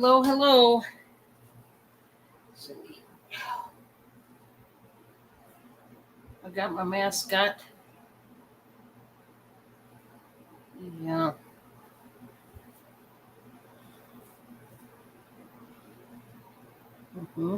Hello, hello. I got my mascot. Yeah. Mm-hmm.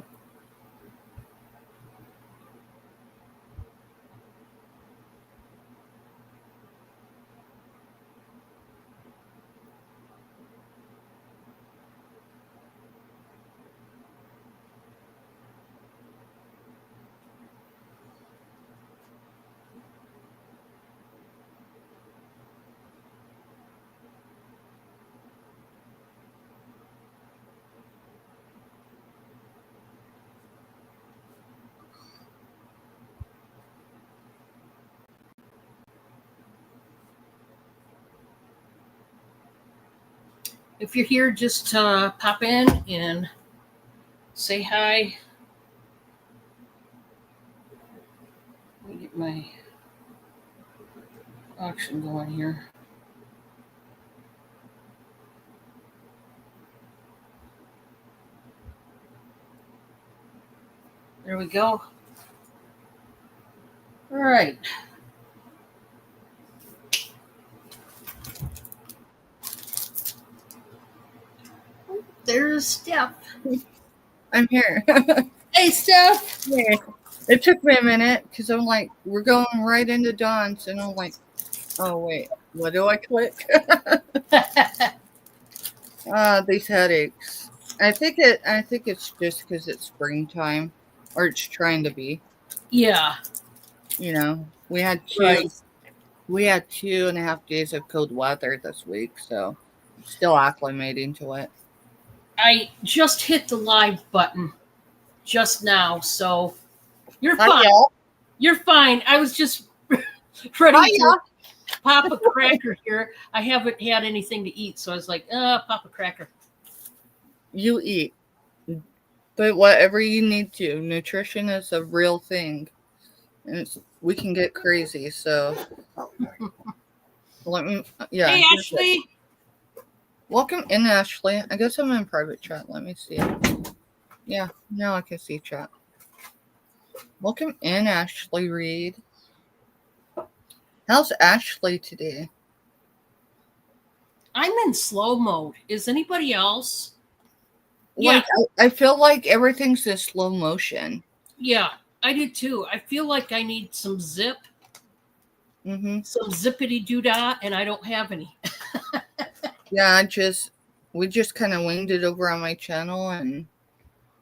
If you're here, just pop in and say hi. Let me get my auction going here. There we go. All right. There's Steph. I'm here. Hey, Steph. Yeah. It took me a minute because I'm like, we're going right into Dawn's, and I'm like, oh wait, what do I click? These headaches. I think it's just because it's springtime, or it's trying to be. Yeah. You know, we had Right. 2.5 days of cold weather this week, so I'm still acclimating to it. I just hit the live button just now, so you're Hiya. fine. You're fine. I was just ready Hiya. to pop a cracker here. I haven't had anything to eat, so I was like, pop a cracker. You eat. But whatever you need to. Nutrition is a real thing. And we can get crazy, so let me Hey, Ashley. Welcome in, Ashley. I guess I'm in private chat. Let me see. Yeah, now I can see chat. Welcome in, Ashley Reed. How's Ashley today? I'm in slow mode. Is anybody else? Like, I feel like everything's in slow motion. Yeah, I do too. I feel like I need some zip. Mm-hmm. Some zippity doo-dah, and I don't have any. Yeah, we just kind of winged it over on my channel, and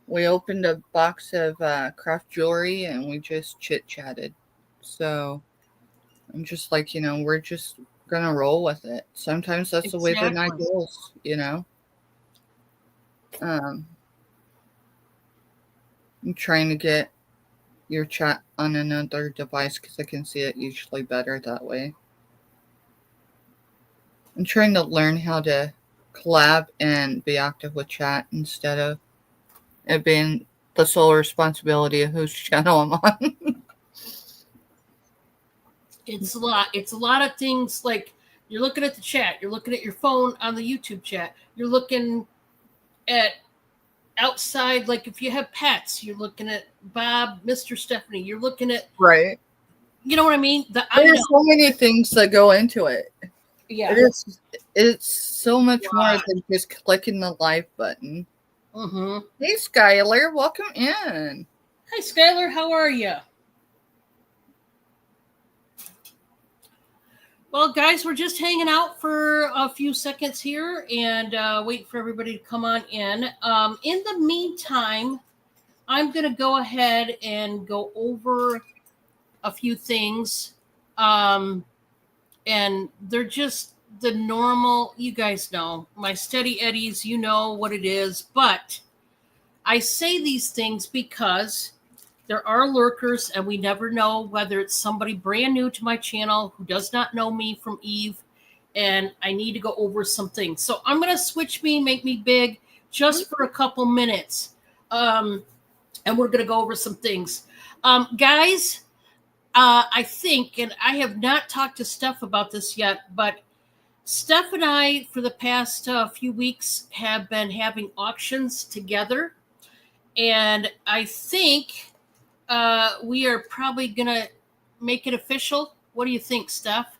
we opened a box of craft jewelry, and we just chit-chatted. So I'm just like, we're just gonna roll with it. Sometimes that's the way the night goes, I'm trying to get your chat on another device because I can see it usually better that way. I'm trying to learn how to collab and be active with chat instead of it being the sole responsibility of whose channel I'm on. It's a lot. It's a lot of things. Like, you're looking at the chat, you're looking at your phone on the YouTube chat, you're looking at outside, like if you have pets, you're looking at Bob, Mr. Stephanie, you're looking at, right. You know what I mean? There's so many things that go into it. Yeah. It's so much more than just clicking the live button. Mm-hmm. Hey, Skylar, welcome in. Hi, Skylar, how are you? Well, guys, we're just hanging out for a few seconds here and wait for everybody to come on in. In the meantime, I'm going to go ahead and go over a few things. And they're just the normal, you guys know, my steady eddies, you know what it is. But I say these things because there are lurkers, and we never know whether it's somebody brand new to my channel who does not know me from Eve, and I need to go over some things. So I'm going to switch make me big just for a couple minutes, and we're going to go over some things. Guys, I think, and I have not talked to Steph about this yet, but Steph and I, for the past few weeks, have been having auctions together. And I think we are probably going to make it official. What do you think, Steph?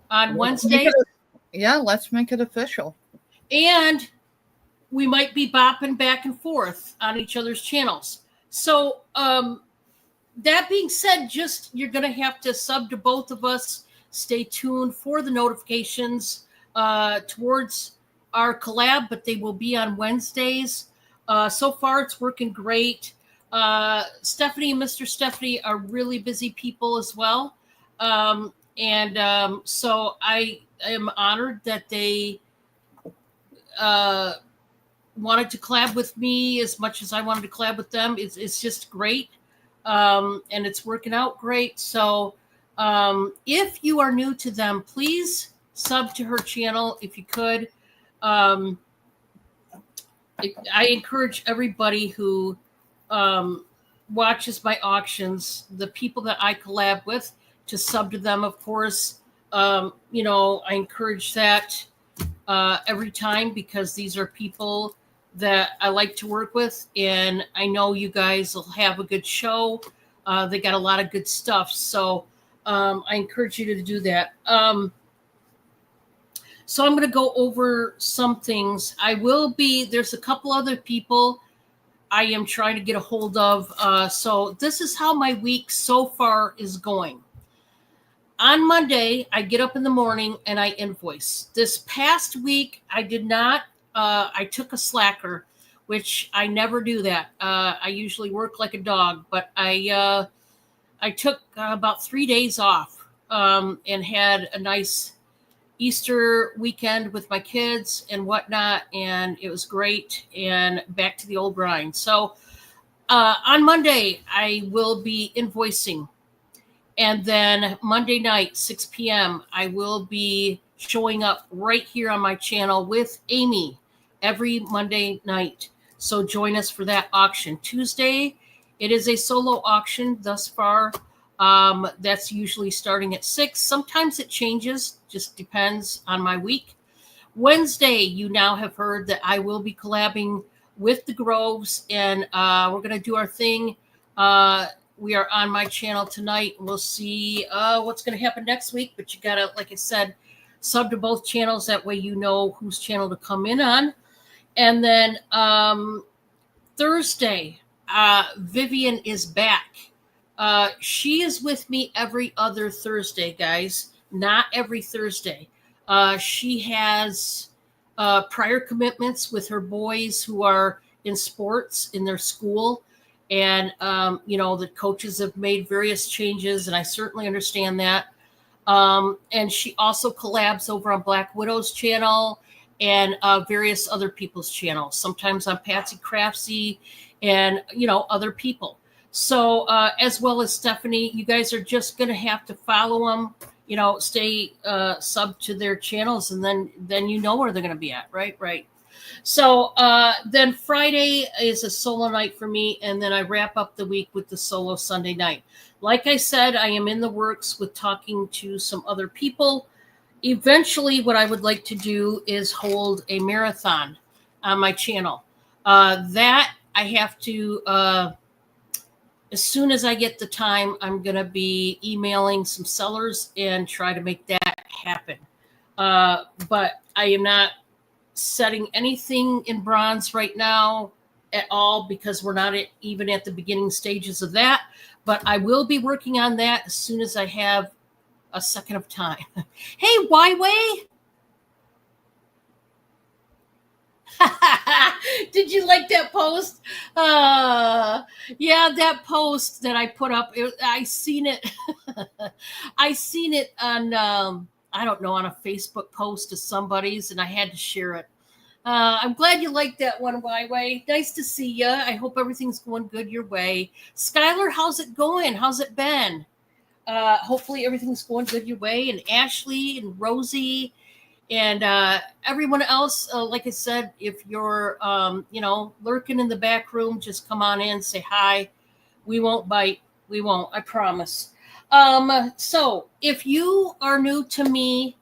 On Wednesday? Yeah, let's make it official. And we might be bopping back and forth on each other's channels. So, that being said, just you're going to have to sub to both of us. Stay tuned for the notifications towards our collab, but they will be on Wednesdays. So far, it's working great. Stephanie and Mr. Stephanie are really busy people as well. So I am honored that they wanted to collab with me as much as I wanted to collab with them. It's just great. And it's working out great. So if you are new to them, please sub to her channel if you could. I encourage everybody who watches my auctions, the people that I collab with, to sub to them, of course. I encourage that every time because these are people that I like to work with, and I know you guys will have a good show. They got a lot of good stuff, so I encourage you to do that. So I'm going to go over some things. There's a couple other people I am trying to get a hold of. So this is how my week so far is going. On Monday, I get up in the morning and I invoice. This past week, I did not. I took a slacker, which I never do that. I usually work like a dog, but I took about 3 days off and had a nice Easter weekend with my kids and whatnot, and it was great, and back to the old grind. So on Monday, I will be invoicing. And then Monday night, 6 p.m., I will be showing up right here on my channel with Amy every Monday night. So join us for that auction. Tuesday, it is a solo auction thus far. That's usually starting at 6. Sometimes it changes, just depends on my week. Wednesday, you now have heard that I will be collabing with the Groves, and we're going to do our thing. We are on my channel tonight. We'll see what's going to happen next week. But you got to, like I said, sub to both channels. That way you know whose channel to come in on. And then Thursday, Vivian is back. She is with me every other Thursday, guys. Not every Thursday. She has prior commitments with her boys who are in sports in their school. And, the coaches have made various changes, and I certainly understand that. And she also collabs over on Black Widow's channel and various other people's channels, sometimes on Patsy Craftsy and, other people. So as well as Stephanie, you guys are just going to have to follow them, stay sub to their channels, and then you know where they're going to be at. Right. So then Friday is a solo night for me, and then I wrap up the week with the solo Sunday night. Like I said, I am in the works with talking to some other people. Eventually, what I would like to do is hold a marathon on my channel. That I have to, as soon as I get the time, I'm going to be emailing some sellers and try to make that happen. But I am not setting anything in bronze right now at all because we're not even at the beginning stages of that. But I will be working on that as soon as I have a second of time. Hey, Wyway! Did you like that post? Yeah, that post that I put up, I seen it. I seen it on, I don't know, on a Facebook post of somebody's, and I had to share it. I'm glad you liked that one, Wyway. Nice to see you. I hope everything's going good your way. Skylar, how's it going? How's it been? Hopefully everything's going good your way. And Ashley and Rosie and everyone else, like I said, if you're, lurking in the back room, just come on in, say hi. We won't bite. We won't. I promise. So if you are new to me,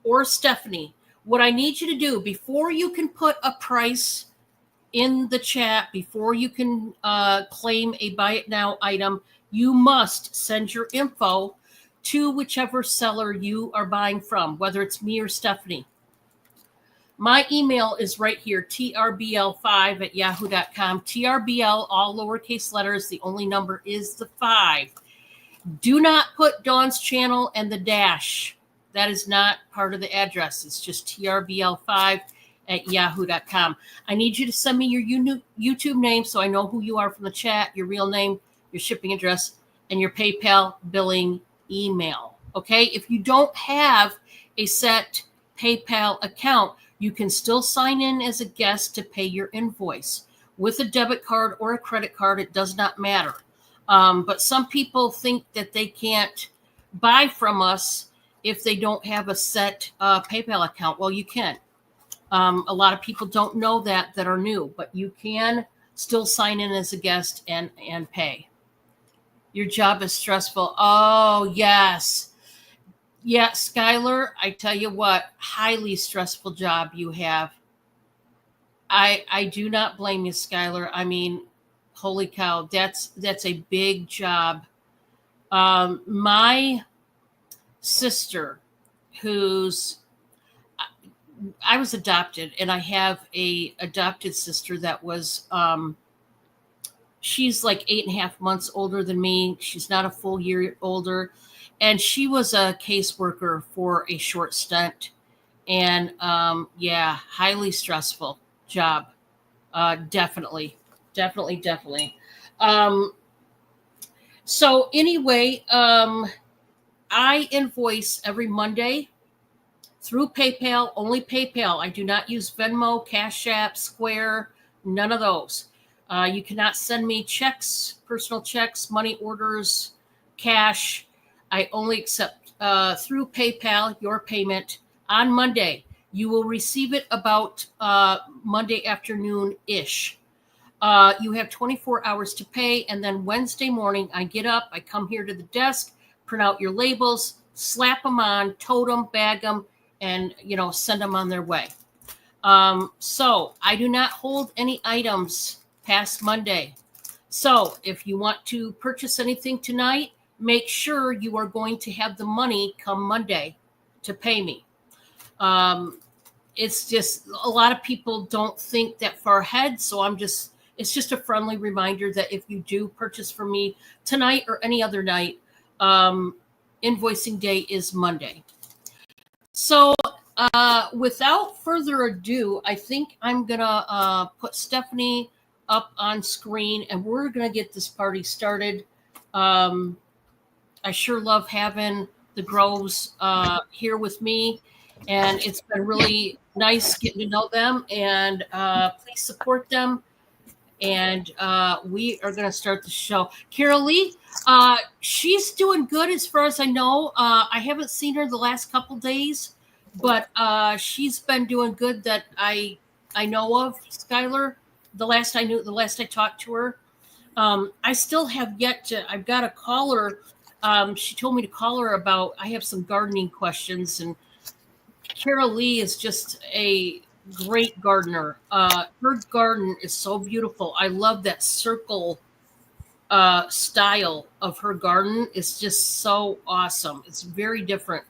or Stephanie, what I need you to do before you can put a price in the chat, before you can claim a buy it now item, you must send your info to whichever seller you are buying from, whether it's me or Stephanie. My email is right here, trbl5@yahoo.com. TRBL, all lowercase letters. The only number is the 5. Do not put Dawn's channel and the dash. That is not part of the address. It's just trbl5@yahoo.com. I need you to send me your YouTube name so I know who you are from the chat, your real name, your shipping address, and your PayPal billing email. Okay? If you don't have a set PayPal account, you can still sign in as a guest to pay your invoice with a debit card or a credit card. It does not matter. But some people think that they can't buy from us if they don't have a set PayPal account. Well, you can. A lot of people don't know that are new, but you can still sign in as a guest and pay. Your job is stressful. Oh, yes. Yeah, Skylar, I tell you what, highly stressful job you have. I do not blame you, Skylar. I mean, holy cow, that's a big job. My sister, I was adopted, and I have a adopted sister that was she's like 8.5 months older than me. She's not a full year older, and she was a caseworker for a short stint. And yeah, highly stressful job. Definitely. So anyway, I invoice every Monday through PayPal, only PayPal. I do not use Venmo, Cash App, Square, none of those. You cannot send me checks, personal checks, money orders, cash. I only accept through PayPal your payment on Monday. You will receive it about Monday afternoon-ish. You have 24 hours to pay, and then Wednesday morning, I get up, I come here to the desk, print out your labels, slap them on, tote them, bag them, and send them on their way. So I do not hold any items past Monday. So if you want to purchase anything tonight, make sure you are going to have the money come Monday to pay me. It's just a lot of people don't think that far ahead, so it's just a friendly reminder that if you do purchase from me tonight or any other night, invoicing day is Monday. So without further ado, I think I'm gonna put Stephanie up on screen, and we're gonna get this party started. I sure love having the Groves here with me, and it's been really nice getting to know them. And please support them. And we are going to start the show. Carol Lee, she's doing good as far as I know. I haven't seen her the last couple days, but she's been doing good that I know of. Skylar, the last I talked to her. I still have yet to. I've got to call her. She told me to call her about. I have some gardening questions, and Carol Lee is just a great gardener. Her garden is so beautiful. I love that circle style of her garden. It's just so awesome. It's very different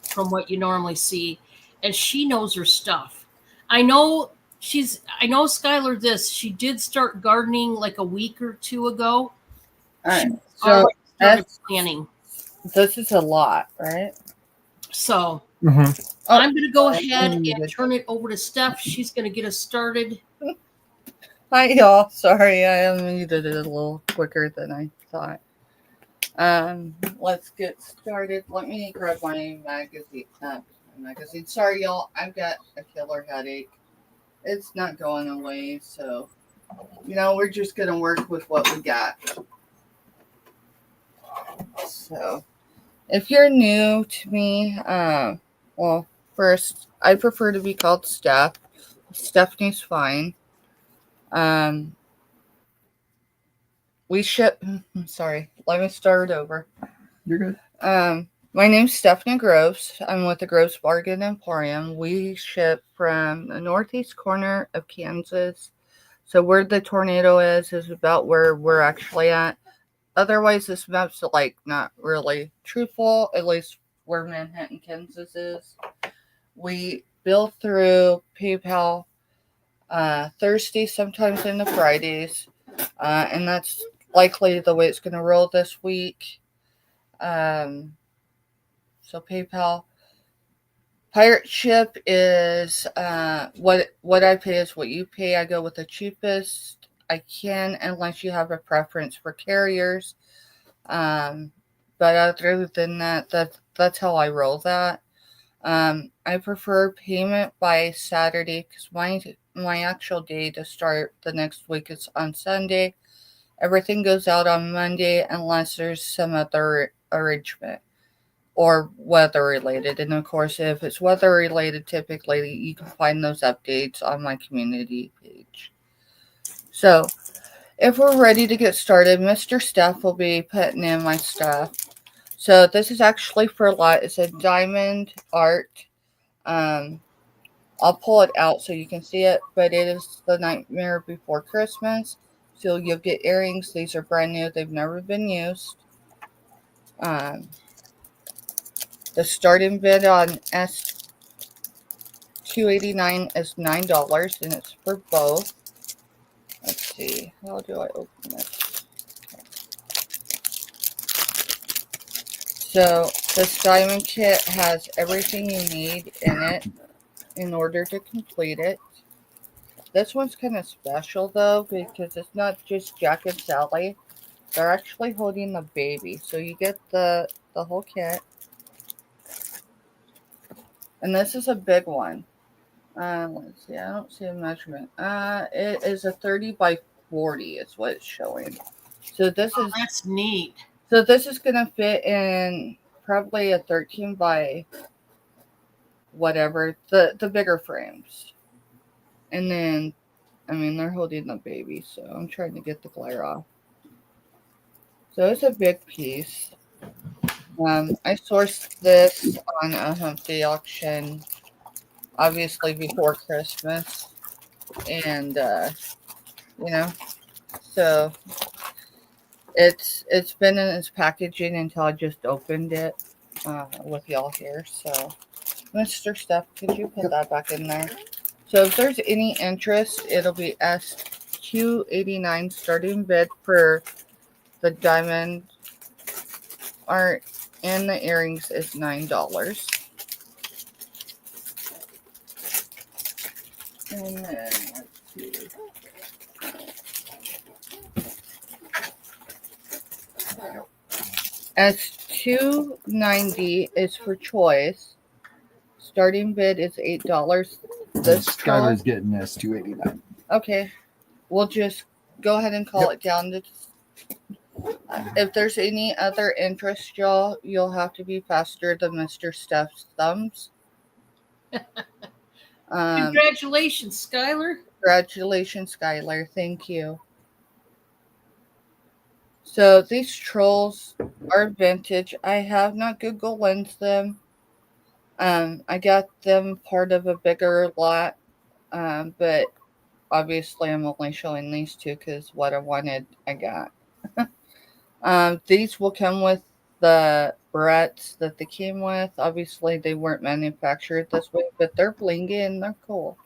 from what you normally see, and she knows her stuff. I know Skylar this. She did start gardening like a week or two ago. All right. She already started planning. This is a lot, right? So Mm-hmm. I'm going to go ahead and turn it over to Steph. She's going to get us started. Hi, y'all. Sorry, I unmuted it a little quicker than I thought. Let's get started. Let me grab my magazine. Sorry, y'all. I've got a killer headache. It's not going away, so we're just gonna work with what we got. So, if you're new to me, well, first, I prefer to be called Steph. Stephanie's fine. We ship. Sorry, let me start over. You're good. My name's Stephanie Groves. I'm with the Groves Bargain Emporium. We ship from the northeast corner of Kansas. So where the tornado is about where we're actually at. Otherwise, this map's like not really truthful, at least where Manhattan, Kansas is. We bill through PayPal Thursday, sometimes into Fridays, and that's likely the way it's going to roll this week. So PayPal. Pirate ship is what I pay is what you pay. I go with the cheapest I can, unless you have a preference for carriers. But other than that, that's how I roll that. I prefer payment by Saturday because my actual day to start the next week is on Sunday. Everything goes out on Monday unless there's some other arrangement or weather related. And of course, if it's weather related, typically you can find those updates on my community page. So, if we're ready to get started, Mr. Steph will be putting in my stuff. So, this is actually for a lot. It's a diamond art. I'll pull it out so you can see it, but it is the Nightmare Before Christmas. So, you'll get earrings. These are brand new, they've never been used. The starting bid on S289 is $9, and it's for both. Let's see, how do I open this? So this diamond kit has everything you need in it in order to complete it. This one's kind of special though because it's not just Jack and Sally. They're actually holding the baby. So you get the whole kit. And this is a big one. Let's see. I don't see a measurement. It is a 30 by 40 is what it's showing. So that's neat. So this is gonna fit in probably a 13 by whatever, the bigger frames. And then, I mean, they're holding the baby, so I'm trying to get the glare off. So it's a big piece. I sourced this on a Hump Day auction, obviously before Christmas, and so it's been in its packaging until I just opened it with y'all here. So, Mr. Steph, could you put that back in there? So if there's any interest, it'll be S289 starting bid for the diamond art, and the earrings is $9. And then let's see. S290 is for choice. Starting bid is $8. This Skylar's getting S289. Okay, we'll just go ahead and call it down to. If there's any other interest, y'all, you'll have to be faster than Mr. Steph's thumbs. Congratulations, Skylar. Congratulations, Skylar. Thank you. So these trolls are vintage. I have not Google lensed them. I got them part of a bigger lot, but obviously I'm only showing these two because what I wanted, I got. These will come with the barrettes that they came with. Obviously, they weren't manufactured this way, but they're blingy and they're cool.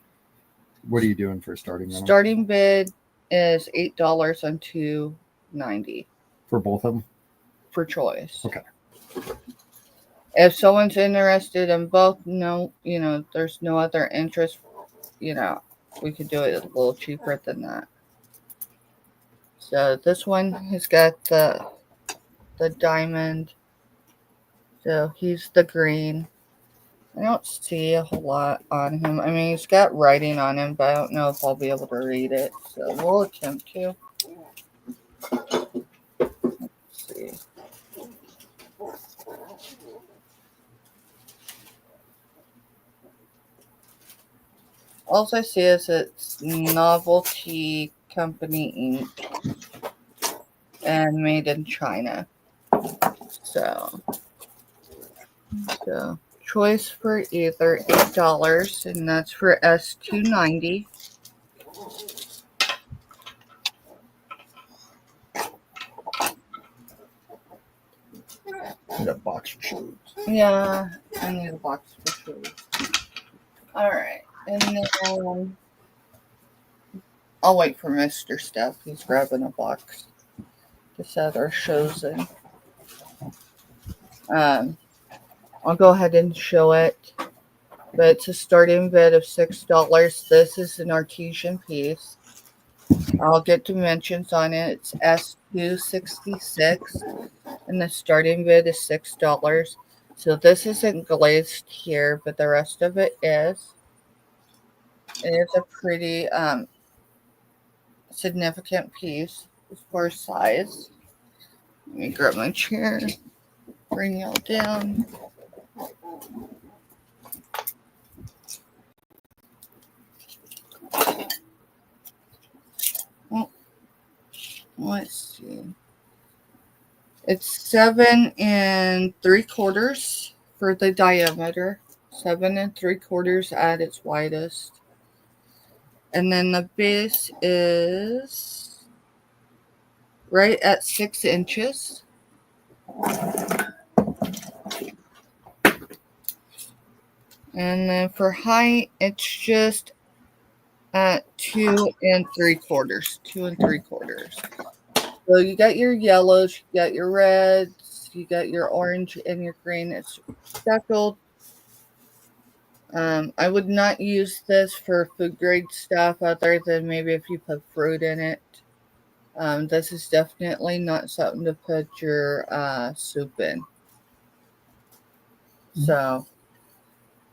What are you doing for starting? Starting bid is $8 on $290 for both of them. For choice. Okay. If someone's interested in both, there's no other interest. We could do it a little cheaper than that. So this one has got the diamond. So he's the green. I don't see a whole lot on him. I mean, he's got writing on him, but I don't know if I'll be able to read it. So we'll attempt to. Let's see. All I see is it's Novelty Company Inc. and made in China. So So choice for either $8, and that's for S290. Need a box of shoes. Yeah, I need a box for shoes. All right, and then I'll wait for Mr. Steph. He's grabbing a box to set our shows in. I'll go ahead and show it, but it's a starting bid of $6. This is an artesian piece. I'll get dimensions on it. It's S266, and the starting bid is $6. So this isn't glazed here, but the rest of it is. It is a pretty significant piece for size. Let me grab my chair, bring y'all down. Oh, let's see. It's 7 3/4 for the diameter. 7 3/4 at its widest. And then the base is right at 6 inches. And then for height, it's just at 2 3/4. 2 3/4. So you got your yellows, you got your reds, you got your orange and your green. It's speckled. I would not use this for food grade stuff other than maybe if you put fruit in it. This is definitely not something to put your soup in. So,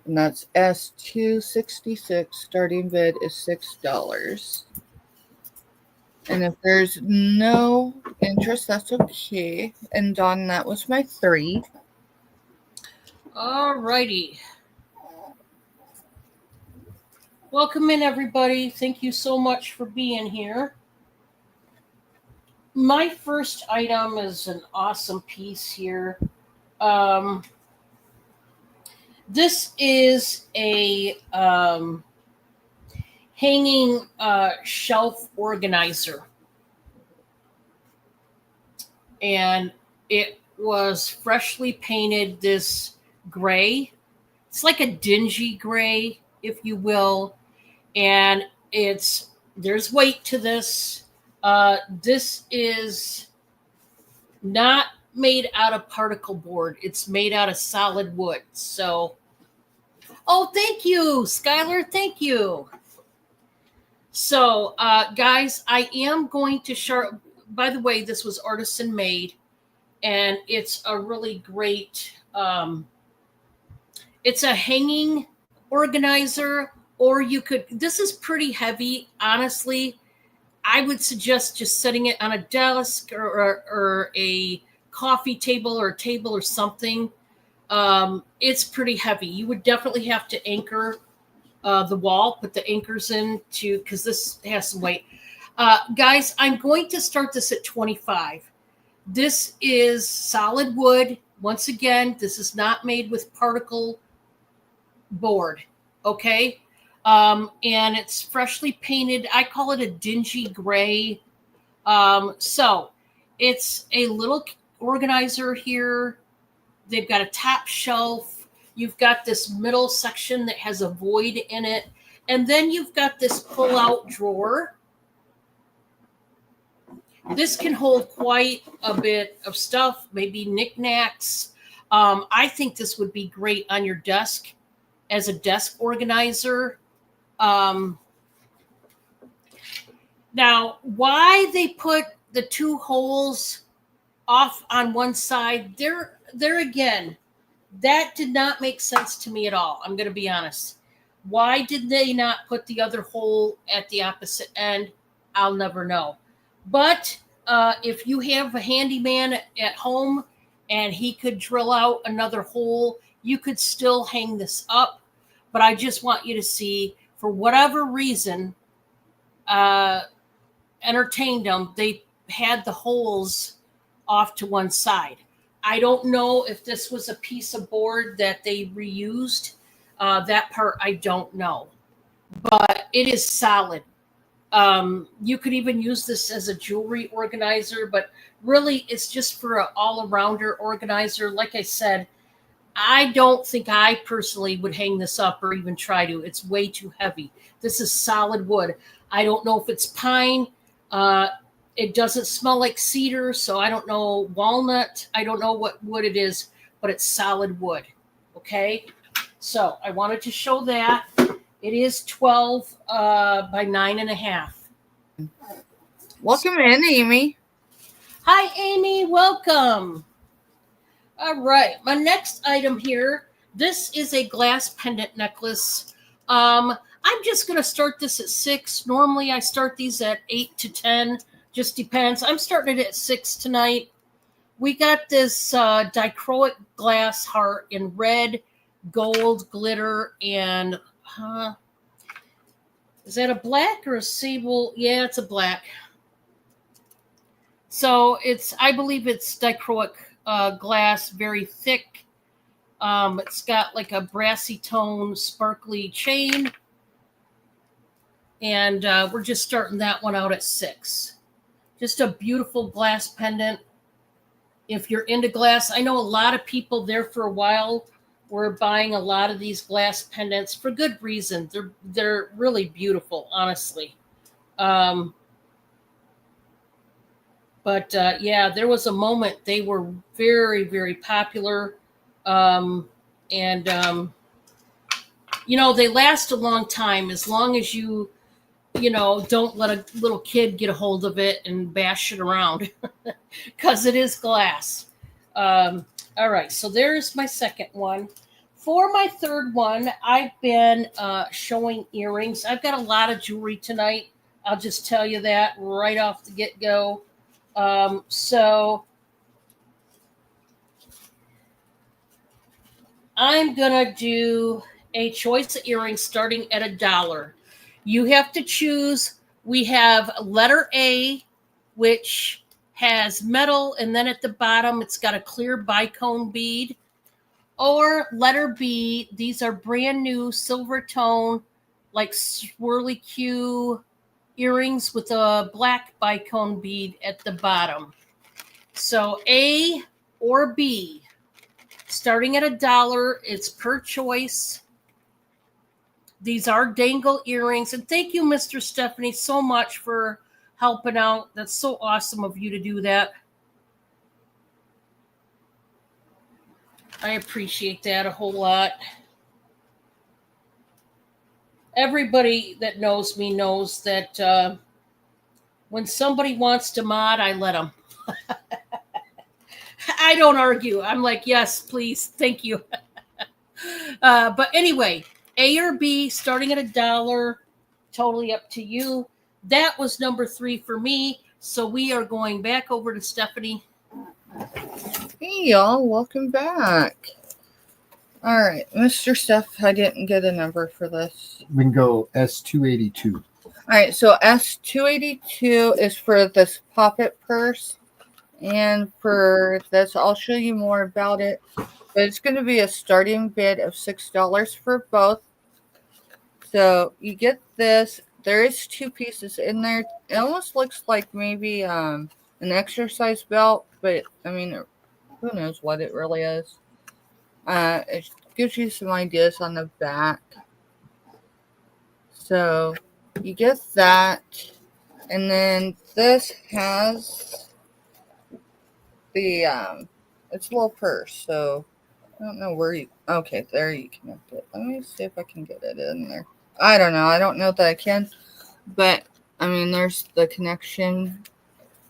and that's S266. Starting bid is $6. And if there's no interest, that's okay. And Dawn, that was my 3. All righty. Welcome in, everybody. Thank you so much for being here. My first item is an awesome piece here. This is a hanging shelf organizer. And it was freshly painted this gray. It's like a dingy gray, if you will. And there's weight to this. This is not made out of particle board. It's made out of solid wood. So, oh, thank you, Skylar. Thank you. So, guys, I am going to share. By the way, this was artisan made, and it's a really great. It's a hanging organizer, or you could. This is pretty heavy, honestly. I would suggest just setting it on a desk or a coffee table or a table or something. It's pretty heavy. You would definitely have to anchor the wall, put the anchors in because this has some weight. Guys, I'm going to start this at 25. This is solid wood. Once again, this is not made with particle board. Okay. And it's freshly painted. I call it a dingy gray. So it's a little organizer here. They've got a top shelf. You've got this middle section that has a void in it. And then you've got this pull-out drawer. This can hold quite a bit of stuff, maybe knickknacks. I think this would be great on your desk as a desk organizer. Now, why they put the 2 holes off on one side, there again, that did not make sense to me at all. I'm going to be honest. Why did they not put the other hole at the opposite end? I'll never know. But if you have a handyman at home and he could drill out another hole, you could still hang this up. But I just want you to see, for whatever reason, entertained them, they had the holes off to one side. I don't know if this was a piece of board that they reused. That part I don't know, but it is solid. You could even use this as a jewelry organizer, but really it's just for an all-arounder organizer. Like I said, I don't think I personally would hang this up or even try to. It's way too heavy. This is solid wood. I don't know if it's pine. It doesn't smell like cedar, so I don't know walnut. I don't know what wood it is, but it's solid wood. Okay? So I wanted to show that. It is 12 by 9.5. Welcome in, Amy. Hi, Amy. Welcome. All right. My next item here. This is a glass pendant necklace. I'm just going to start this at 6. Normally, I start these at 8 to 10. Just depends. I'm starting it at 6 tonight. We got this dichroic glass heart in red, gold, glitter, and is that a black or a sable? Yeah, it's a black. So I believe it's dichroic glass, very thick. It's got like a brassy tone, sparkly chain. And we're just starting that one out at 6. Just a beautiful glass pendant. If you're into glass, I know a lot of people there for a while were buying a lot of these glass pendants for good reason. They're really beautiful, honestly. But yeah, there was a moment they were very, very popular. They last a long time as long as you don't let a little kid get a hold of it and bash it around because it is glass. All right, so there's my second one. For my third one, I've been showing earrings. I've got a lot of jewelry tonight. I'll just tell you that right off the get-go. So I'm going to do a choice of earrings starting at $1. You have to choose. We have letter A, which has metal, and then at the bottom, it's got a clear bicone bead. Or letter B, these are brand new silver tone, like swirly Q earrings with a black bicone bead at the bottom. So A or B, starting at $1, it's per choice. These are dangle earrings. And thank you, Mr. Stephanie, so much for helping out. That's so awesome of you to do that. I appreciate that a whole lot. Everybody that knows me knows that when somebody wants to mod, I let them. I don't argue. I'm like, yes, please. Thank you. But anyway, A or B, starting at $1, totally up to you. That was number 3 for me. So we are going back over to Stephanie. Hey, y'all. Welcome back. All right, Mr. Steph, I didn't get a number for this. We can go S282. All right, so S282 is for this poppet purse. And for this, I'll show you more about it. But it's going to be a starting bid of $6 for both. So you get this. There is 2 pieces in there. It almost looks like maybe an exercise belt, but I mean, who knows what it really is. It gives you some ideas on the back. So you get that. And then this has the, it's a little purse. So I don't know where you, okay, there you connect it. Let me see if I can get it in there. I don't know. I don't know that I can. But, I mean, there's the connection.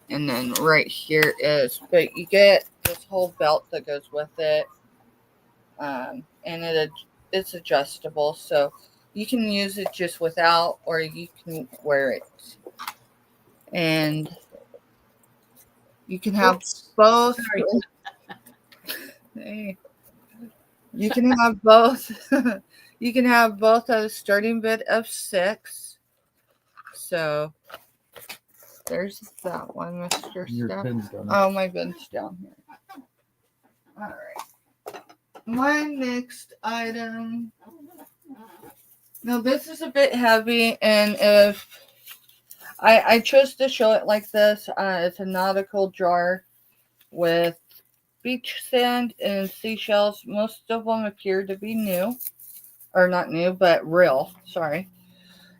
And then right here is, but you get this whole belt that goes with it. And it's adjustable, so you can use it just without, or you can wear it, and you can have both. Hey. You can have both. You can have both at a starting bid of $6. So there's that one, Mr. Your Steph. pin's done. Oh, my bin's down here. my next item. Now, this is a bit heavy, and if I chose to show it like this, it's a nautical jar with beach sand and seashells. Most of them appear to be new, or not new, but real. Sorry.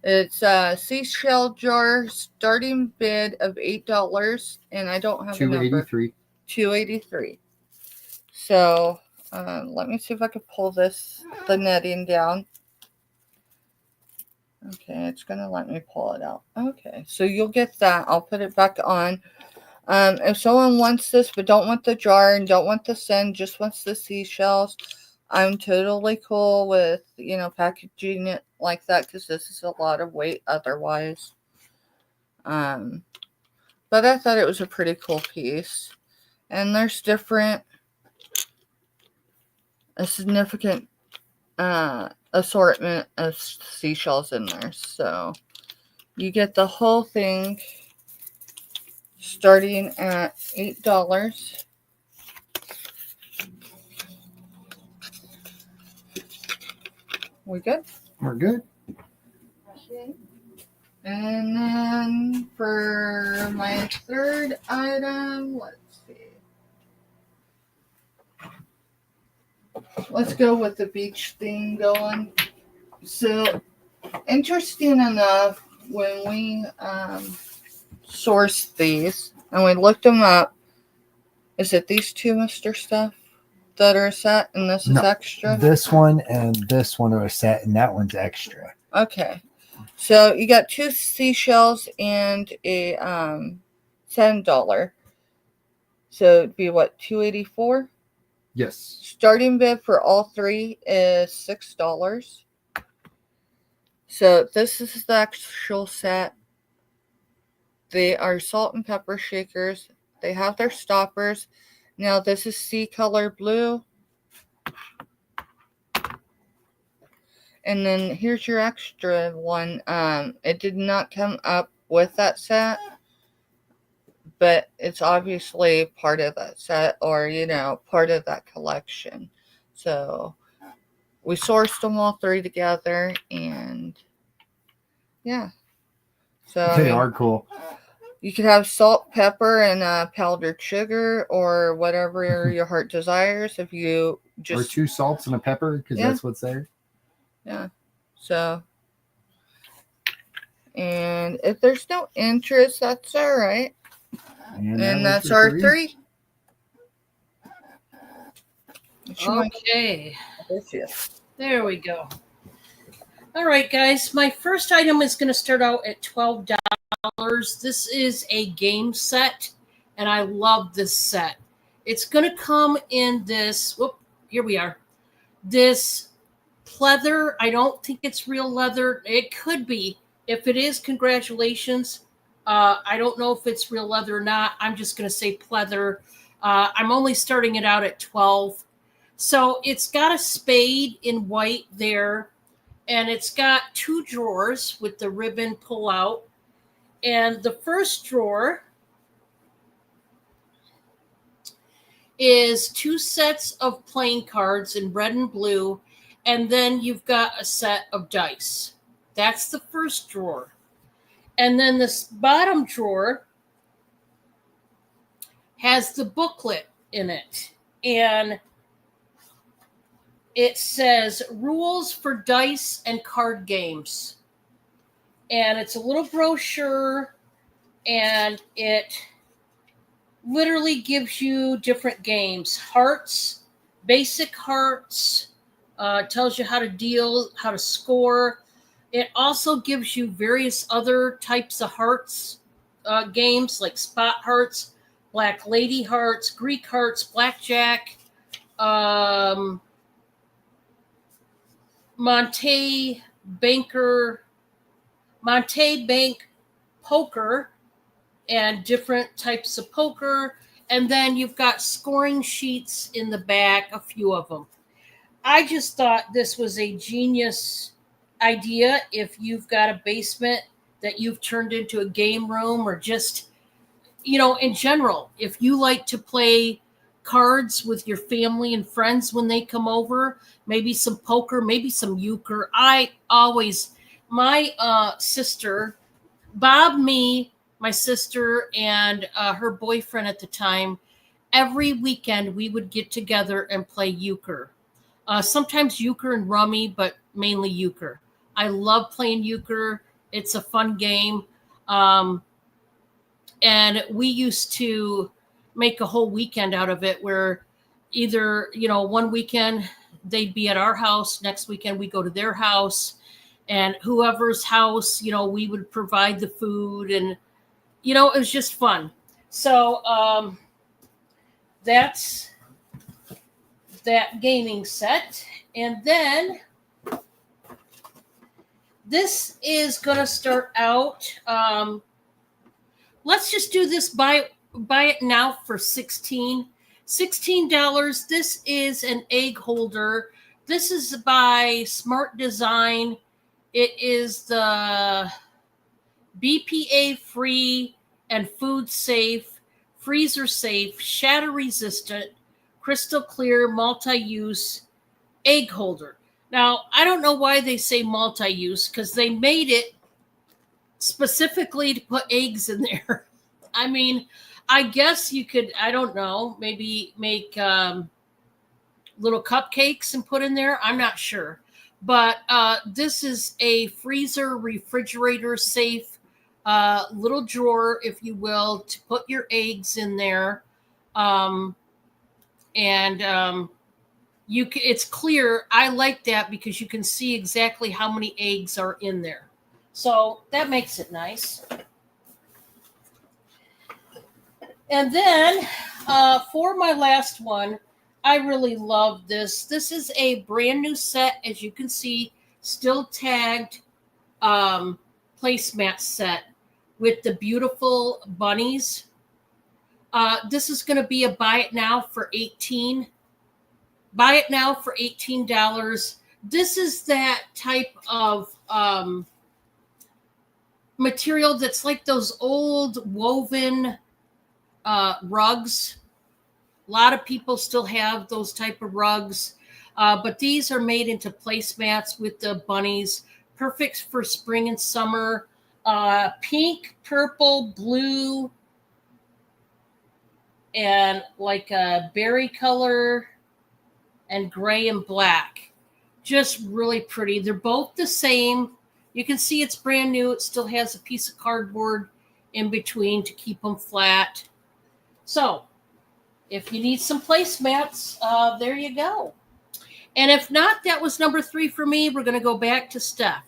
It's a seashell jar, starting bid of $8, and I don't have a number. $2.83. So let me see if I can pull the netting down. Okay, it's gonna let me pull it out. Okay, so you'll get that. I'll put it back on. If someone wants this but don't want the jar and don't want the sand, just wants the seashells, I'm totally cool with, packaging it like that, because this is a lot of weight otherwise. But I thought it was a pretty cool piece. And there's a significant assortment of seashells in there. So you get the whole thing starting at $8. We good? We're good. Okay. And then for my third item, let's see. Let's go with the beach theme going. So, interesting enough, when we sourced these and we looked them up, is it these two, Mr. Stuff, that are a set and this is extra? This one and this one are a set, and that one's extra. Okay. So you got 2 seashells and a $10. So it'd be what, $2.84? Yes. Starting bid for all 3 is $6. So this is the actual set. They are salt and pepper shakers. They have their stoppers. Now this is sea color blue. And then here's your extra one. It did not come up with that set, but it's obviously part of that set, or, part of that collection. So we sourced them all 3 together, and yeah. So They are cool. You could have salt, pepper, and powdered sugar, or whatever your heart desires. If you just or 2 salts and a pepper, because that's what's there. Yeah. So, and if there's no interest, that's all right. And that's our 3. Okay. There we go. All right, guys. My first item is going to start out at $12. This is a game set, and I love this set. It's going to come in this, here we are, this pleather. I don't think it's real leather. It could be. If it is, congratulations. I don't know if it's real leather or not. I'm just going to say pleather. I'm only starting it out at $12. So it's got a spade in white there, and it's got 2 drawers with the ribbon pull out. And the first drawer is 2 sets of playing cards in red and blue, and then you've got a set of dice. That's the first drawer. And then this bottom drawer has the booklet in it, and it says Rules for Dice and Card Games. And it's a little brochure, and it literally gives you different games. Hearts, basic hearts, tells you how to deal, how to score. It also gives you various other types of hearts games, like spot hearts, black lady hearts, Greek hearts, blackjack, Monte Bank poker, and different types of poker. And then you've got scoring sheets in the back, a few of them. I just thought this was a genius idea. If you've got a basement that you've turned into a game room, or just, in general, if you like to play cards with your family and friends when they come over. Maybe some poker, maybe some euchre. My sister, Bob, me, my sister, and her boyfriend at the time, every weekend we would get together and play euchre. Sometimes euchre and rummy, but mainly euchre. I love playing euchre. It's a fun game. Um, and we used to make a whole weekend out of it where either, one weekend they'd be at our house, next weekend we go to their house, and whoever's house, we would provide the food, and it was just fun. So that's that gaming set. And then this is going to start out. Let's just do this buy it now for $16. This is an egg holder. This is by Smart Design. It is the BPA free and food safe, freezer safe, shatter resistant, crystal clear, multi-use egg holder. Now, I don't know why they say multi-use, because they made it specifically to put eggs in there. I mean, I guess you could, I don't know, maybe make little cupcakes and put in there. I'm not sure. But this is a freezer, refrigerator safe little drawer, if you will, to put your eggs in there. It's clear. I like that because you can see exactly how many eggs are in there. So that makes it nice. And then for my last one, I really love this. This is a brand new set, as you can see, still tagged placemat set with the beautiful bunnies. This is going to be a buy it now for $18. Buy it now for $18. This is that type of material that's like those old woven rugs. A lot of people still have those type of rugs, but these are made into placemats with the bunnies. Perfect for spring and summer. Pink, purple, blue, and like a berry color, and gray and black. Just really pretty. They're both the same. You can see it's brand new. It still has a piece of cardboard in between to keep them flat. So if you need some placemats, there you go. And if not, that was number 3 for me. We're going to go back to Steph.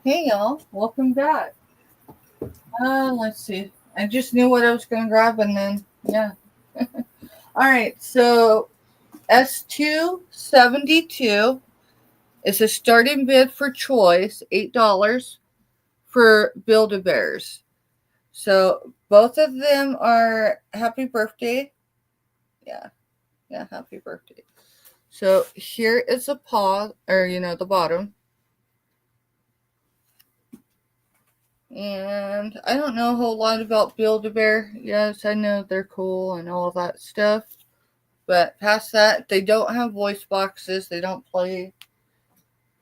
Hey y'all, welcome back. Let's see. I just knew what I was going to grab, and then yeah. All right, so S272 is a starting bid for choice, $8 for Build-A-Bears. So both of them are happy birthday. Yeah, happy birthday. So here is a paw, or the bottom. And I don't know a whole lot about Build-A-Bear. Yes, I know they're cool and all that stuff. But past that, they don't have voice boxes. They don't play.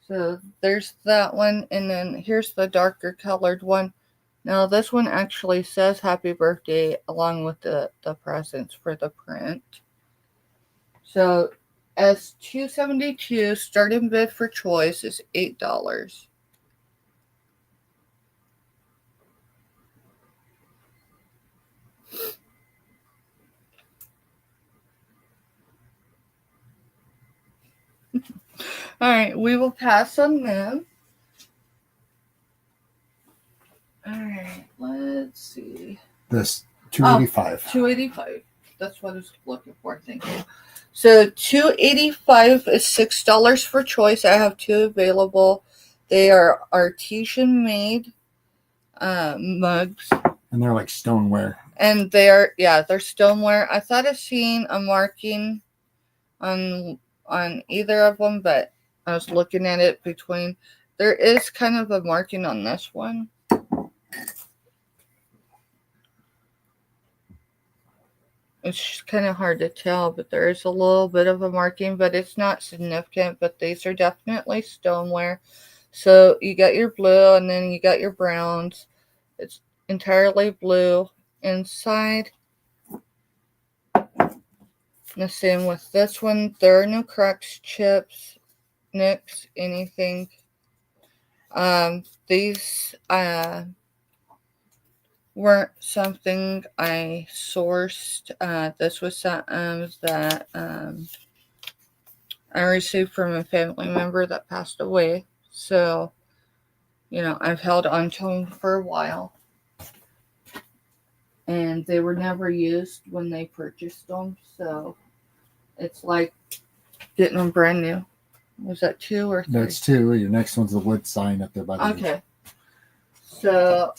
So there's that one. And then here's the darker colored one. Now this one actually says happy birthday along with the presents for the print. So S272 starting bid for choice is $8. All right, we will pass on them. All right, let's see. This 285. 285. That's what I was looking for. Thank you. So 285 is $6 for choice. I have 2 available. They are artesian made mugs. And they're like stoneware. And they're stoneware. I thought I seen a marking on either of them, but I was looking at it between. There is kind of a marking on this one. It's kind of hard to tell, but there is a little bit of a marking, but it's not significant. But these are definitely stoneware. So you got your blue and then you got your browns. It's entirely blue inside. The same with this one. There are no cracks, chips, nicks, anything. These weren't something I sourced. This was something that I received from a family member that passed away. So, I've held on to them for a while. And they were never used when they purchased them. So, it's like getting them brand new. Was that 2 or 3? That's 2. Your next one's the wood sign up there by the Okay. So,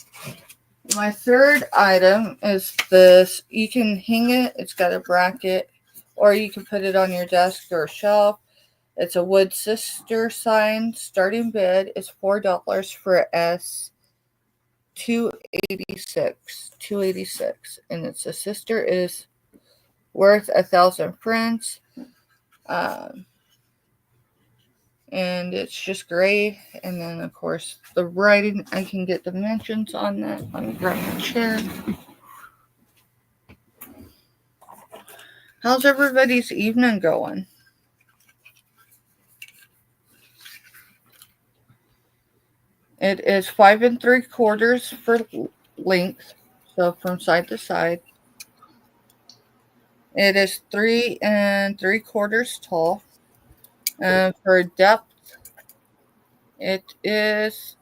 my third item is this. You can hang it. It's got a bracket. Or you can put it on your desk or shelf. It's a wood sister sign. Starting bid is $4 for S. $286. And it's a sister is worth 1,000 friends. And it's just gray. And then, of course, the writing, I can get dimensions on that. Let me grab my chair. How's everybody's evening going? It is 5 3/4 for length, so from side to side. It is 3 3/4 tall. For depth, it is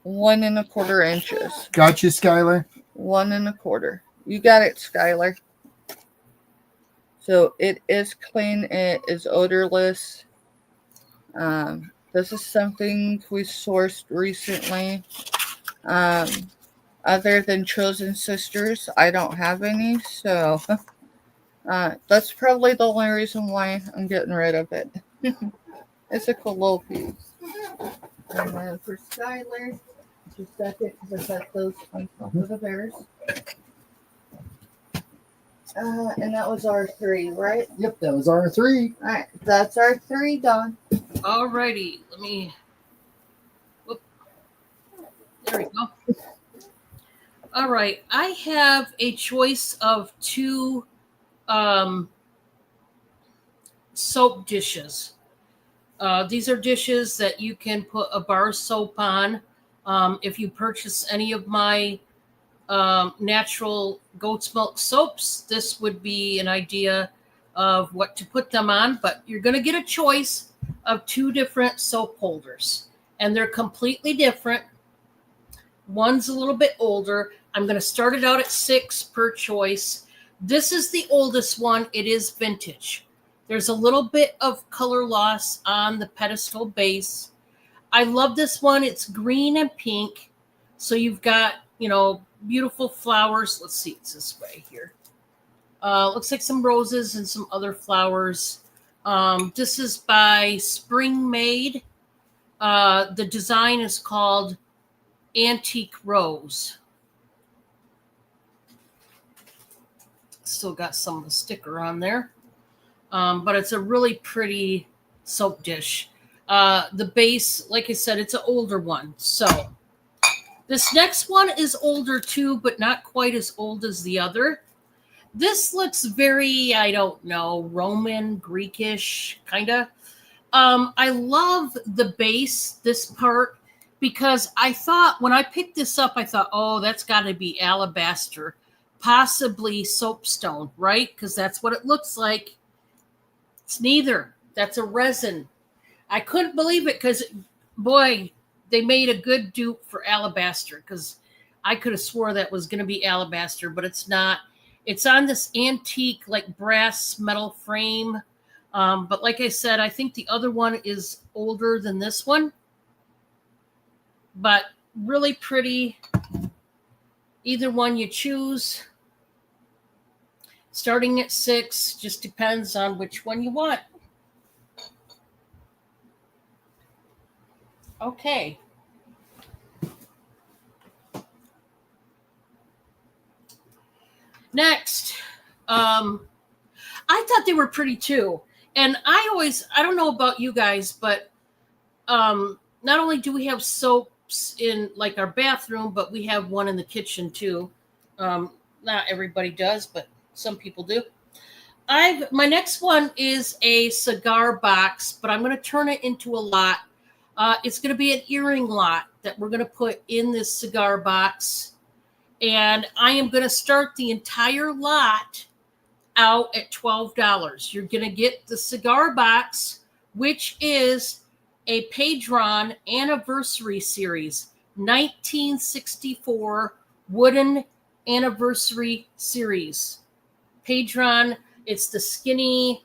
1 1/4 inches. Got you, Skylar. 1 1/4. You got it, Skylar. So it is clean. It is odorless. This is something we sourced recently. Other than Chosen Sisters, I don't have any. So that's probably the only reason why I'm getting rid of it. It's a cool little piece. And then for Skylar, just a second because I set those on top of the bears. And that was our 3, right? Yep, that was our 3. All right, that's our 3 done. Alrighty, let me. Whoop. There we go. All right, I have a choice of 2 soap dishes. These are dishes that you can put a bar soap on. If you purchase any of my natural goat's milk soaps, this would be an idea of what to put them on. But you're going to get a choice of 2 different soap holders, and they're completely different. One's a little bit older. I'm going to start it out at 6 per choice. This is the oldest one. It is vintage. There's a little bit of color loss on the pedestal base. I love this one. It's green and pink. So you've got, beautiful flowers. Let's see. It's this way here. Looks like some roses and some other flowers. This is by Spring Made. The design is called Antique Rose. Still got some of the sticker on there. But it's a really pretty soap dish. The base, like I said, it's an older one. So this next one is older too, but not quite as old as the other. This looks very, I don't know, Roman, Greekish, kind of. I love the base, this part, because I thought when I picked this up, I thought, oh, that's got to be alabaster, possibly soapstone, right? Because that's what it looks like. It's neither. That's a resin. I couldn't believe it because, boy, they made a good dupe for alabaster because I could have swore that was going to be alabaster, but it's not. It's on this antique, like brass metal frame. But like I said, I think the other one is older than this one. But really pretty. Either one you choose. Starting at 6, just depends on which one you want. Okay. Next, I thought they were pretty too. And I don't know about you guys, but not only do we have soaps in like our bathroom, but we have one in the kitchen too. Not everybody does, but some people do. My next one is a cigar box, but I'm going to turn it into a lot. It's going to be an earring lot that we're going to put in this cigar box. And I am going to start the entire lot out at $12. You're going to get the cigar box, which is a Padron anniversary series, 1964 wooden anniversary series. Padron, it's the skinny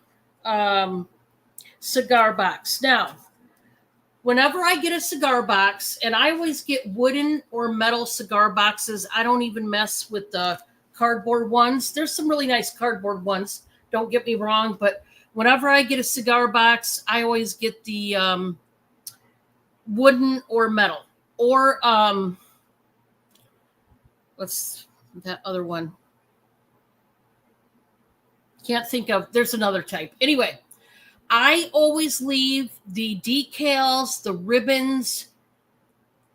cigar box. Now, whenever I get a cigar box, and I always get wooden or metal cigar boxes, I don't even mess with the cardboard ones. There's some really nice cardboard ones, don't get me wrong, but whenever I get a cigar box, I always get the wooden or metal. Or what's that other one? Can't think of. There's another type. Anyway, I always leave the decals, the ribbons,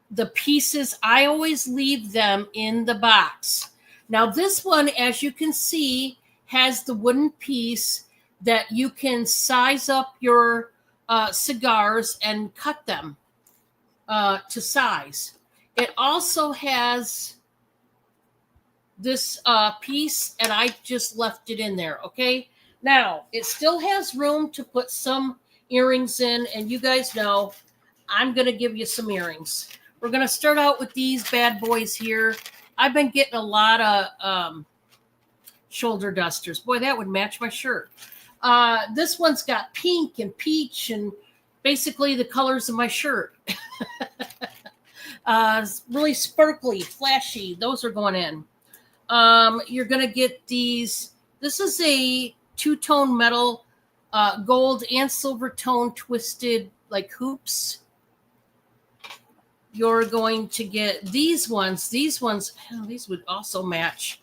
the pieces. I always leave them in the box. Now, this one, as you can see, has the wooden piece that you can size up your cigars and cut them to size. It also has this piece, and I just left it in there, okay? Now, it still has room to put some earrings in, and you guys know I'm going to give you some earrings. We're going to start out with these bad boys here. I've been getting a lot of shoulder dusters. Boy, that would match my shirt. This one's got pink and peach and basically the colors of my shirt. Really sparkly, flashy. Those are going in. You're going to get these. This is a two-tone metal, gold and silver tone twisted like hoops. You're going to get these ones. These ones, these would also match.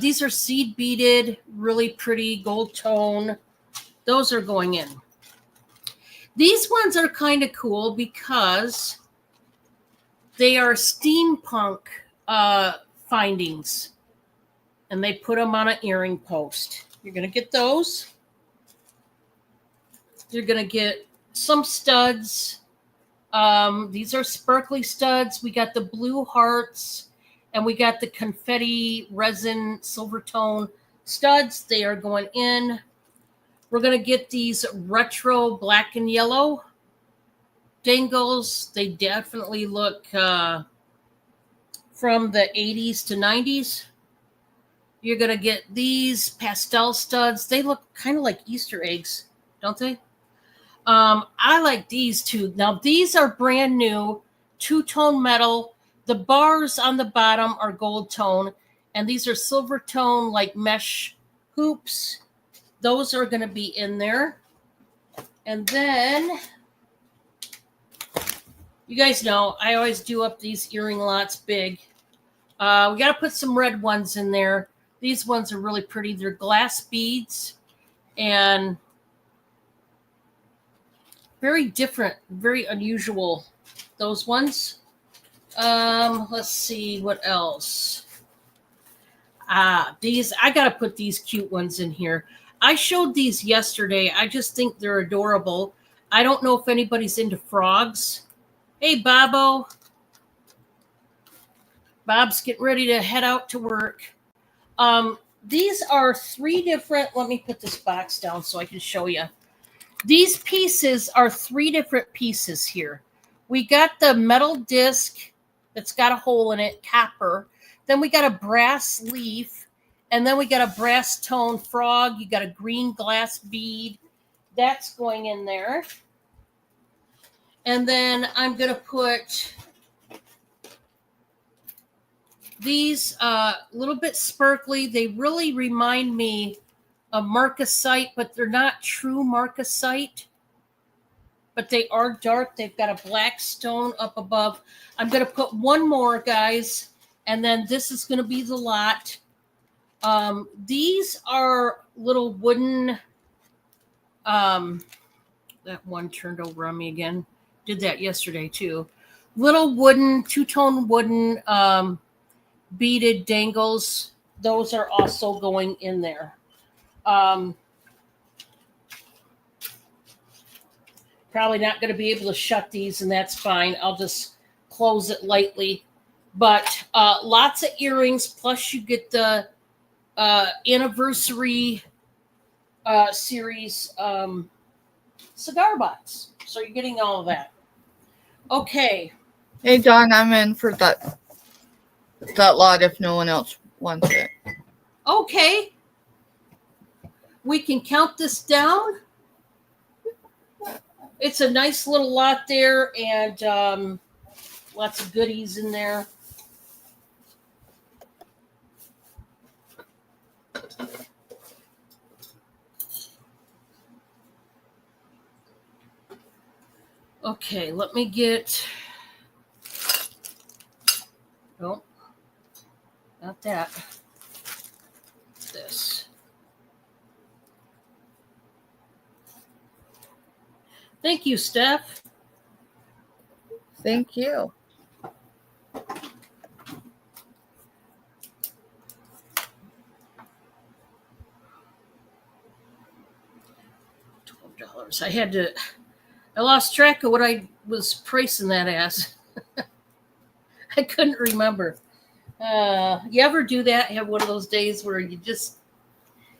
These are seed beaded, really pretty gold tone. Those are going in. These ones are kind of cool because they are steampunk findings, and they put them on an earring post. You're going to get those. You're going to get some studs. These are sparkly studs. We got the blue hearts, and we got the confetti resin silver tone studs. They are going in. We're going to get these retro black and yellow dangles. They definitely look from the 80s to 90s. You're going to get these pastel studs. They look kind of like Easter eggs, don't they? I like these too. Now, these are brand new, two-tone metal. The bars on the bottom are gold tone, and these are silver tone like mesh hoops. Those are going to be in there. And then, you guys know, I always do up these earring lots big. We got to put some red ones in there. These ones are really pretty. They're glass beads and very different, very unusual, those ones. Let's see what else. These, I got to put these cute ones in here. I showed these yesterday. I just think they're adorable. I don't know if anybody's into frogs. Hey, Bobo. Bob's getting ready to head out to work. These are three different, let me put this box down so I can show you. These pieces are three different pieces here. We got the metal disc that's got a hole in it, copper. Then we got a brass leaf. And then we got a brass tone frog. You got a green glass bead. That's going in there. And then I'm going to put these a little bit sparkly. They really remind me of marcasite, but they're not true marcasite. But they are dark. They've got a black stone up above. I'm going to put one more, guys. And then this is going to be the lot. These are little wooden. That one turned over on me again. Did that yesterday too. Little wooden, two-tone wooden beaded dangles. Those are also going in there. Probably not going to be able to shut these, and that's fine. I'll just close it lightly. But lots of earrings, plus you get the anniversary series cigar box. So you're getting all of that. Okay. Hey, Don, I'm in for that lot if no one else wants it. Okay. We can count this down. It's a nice little lot there, and lots of goodies in there. Okay, let me get. Oh, not that. This. Thank you, Steph. Thank you. $12. I lost track of what I was pricing that as. I couldn't remember. You ever do that? Have one of those days where you just,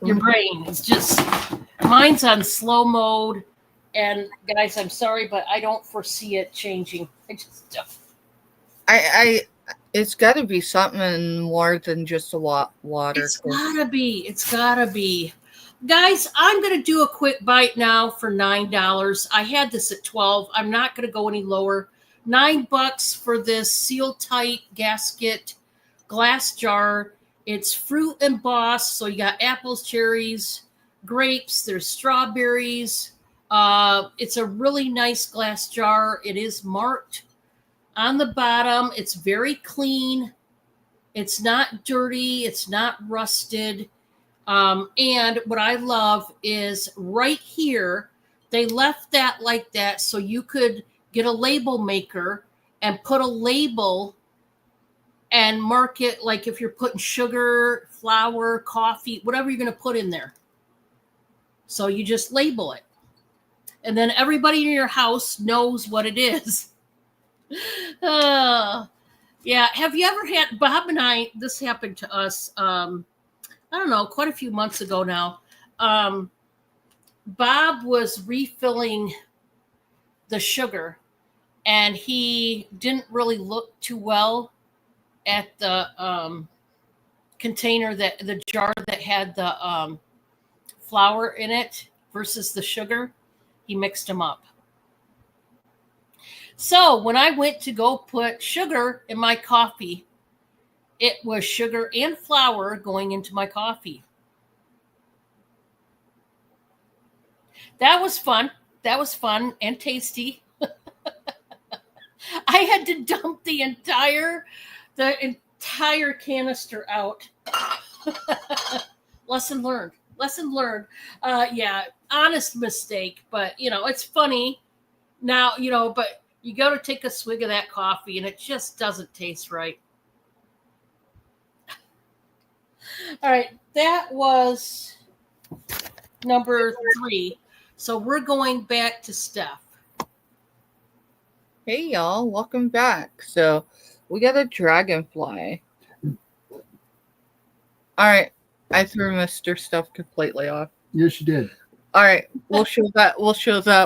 your brain is just, mine's on slow mode. And guys, I'm sorry, but I don't foresee it changing. I just don't. It's got to be something more than just a water. It's gotta be. Guys, I'm gonna do a quick bite now for $9. I had this at $12. I'm not gonna go any lower. $9 for this seal tight gasket glass jar. It's fruit embossed, so you got apples, cherries, grapes. There's strawberries. It's a really nice glass jar. It is marked on the bottom. It's very clean. It's not dirty. It's not rusted. And what I love is right here, they left that like that so you could get a label maker and put a label and mark it, like if you're putting sugar, flour, coffee, whatever you're going to put in there. So you just label it. And then everybody in your house knows what it is. Yeah. Have you ever had, Bob and I, this happened to us, I don't know, quite a few months ago now. Bob was refilling the sugar, and he didn't really look too well at the container, the jar that had the flour in it versus the sugar. He mixed them up. So when I went to go put sugar in my coffee, it was sugar and flour going into my coffee. That was fun. That was fun and tasty. I had to dump the entire canister out. Lesson learned. Yeah, honest mistake, but it's funny now, but you go to take a swig of that coffee and it just doesn't taste right. All right, that was number 3. So we're going back to Steph. Hey, y'all. Welcome back. So we got a dragonfly. All right. I threw Mr. Stuff completely off. Yes, you did. All right. We'll show that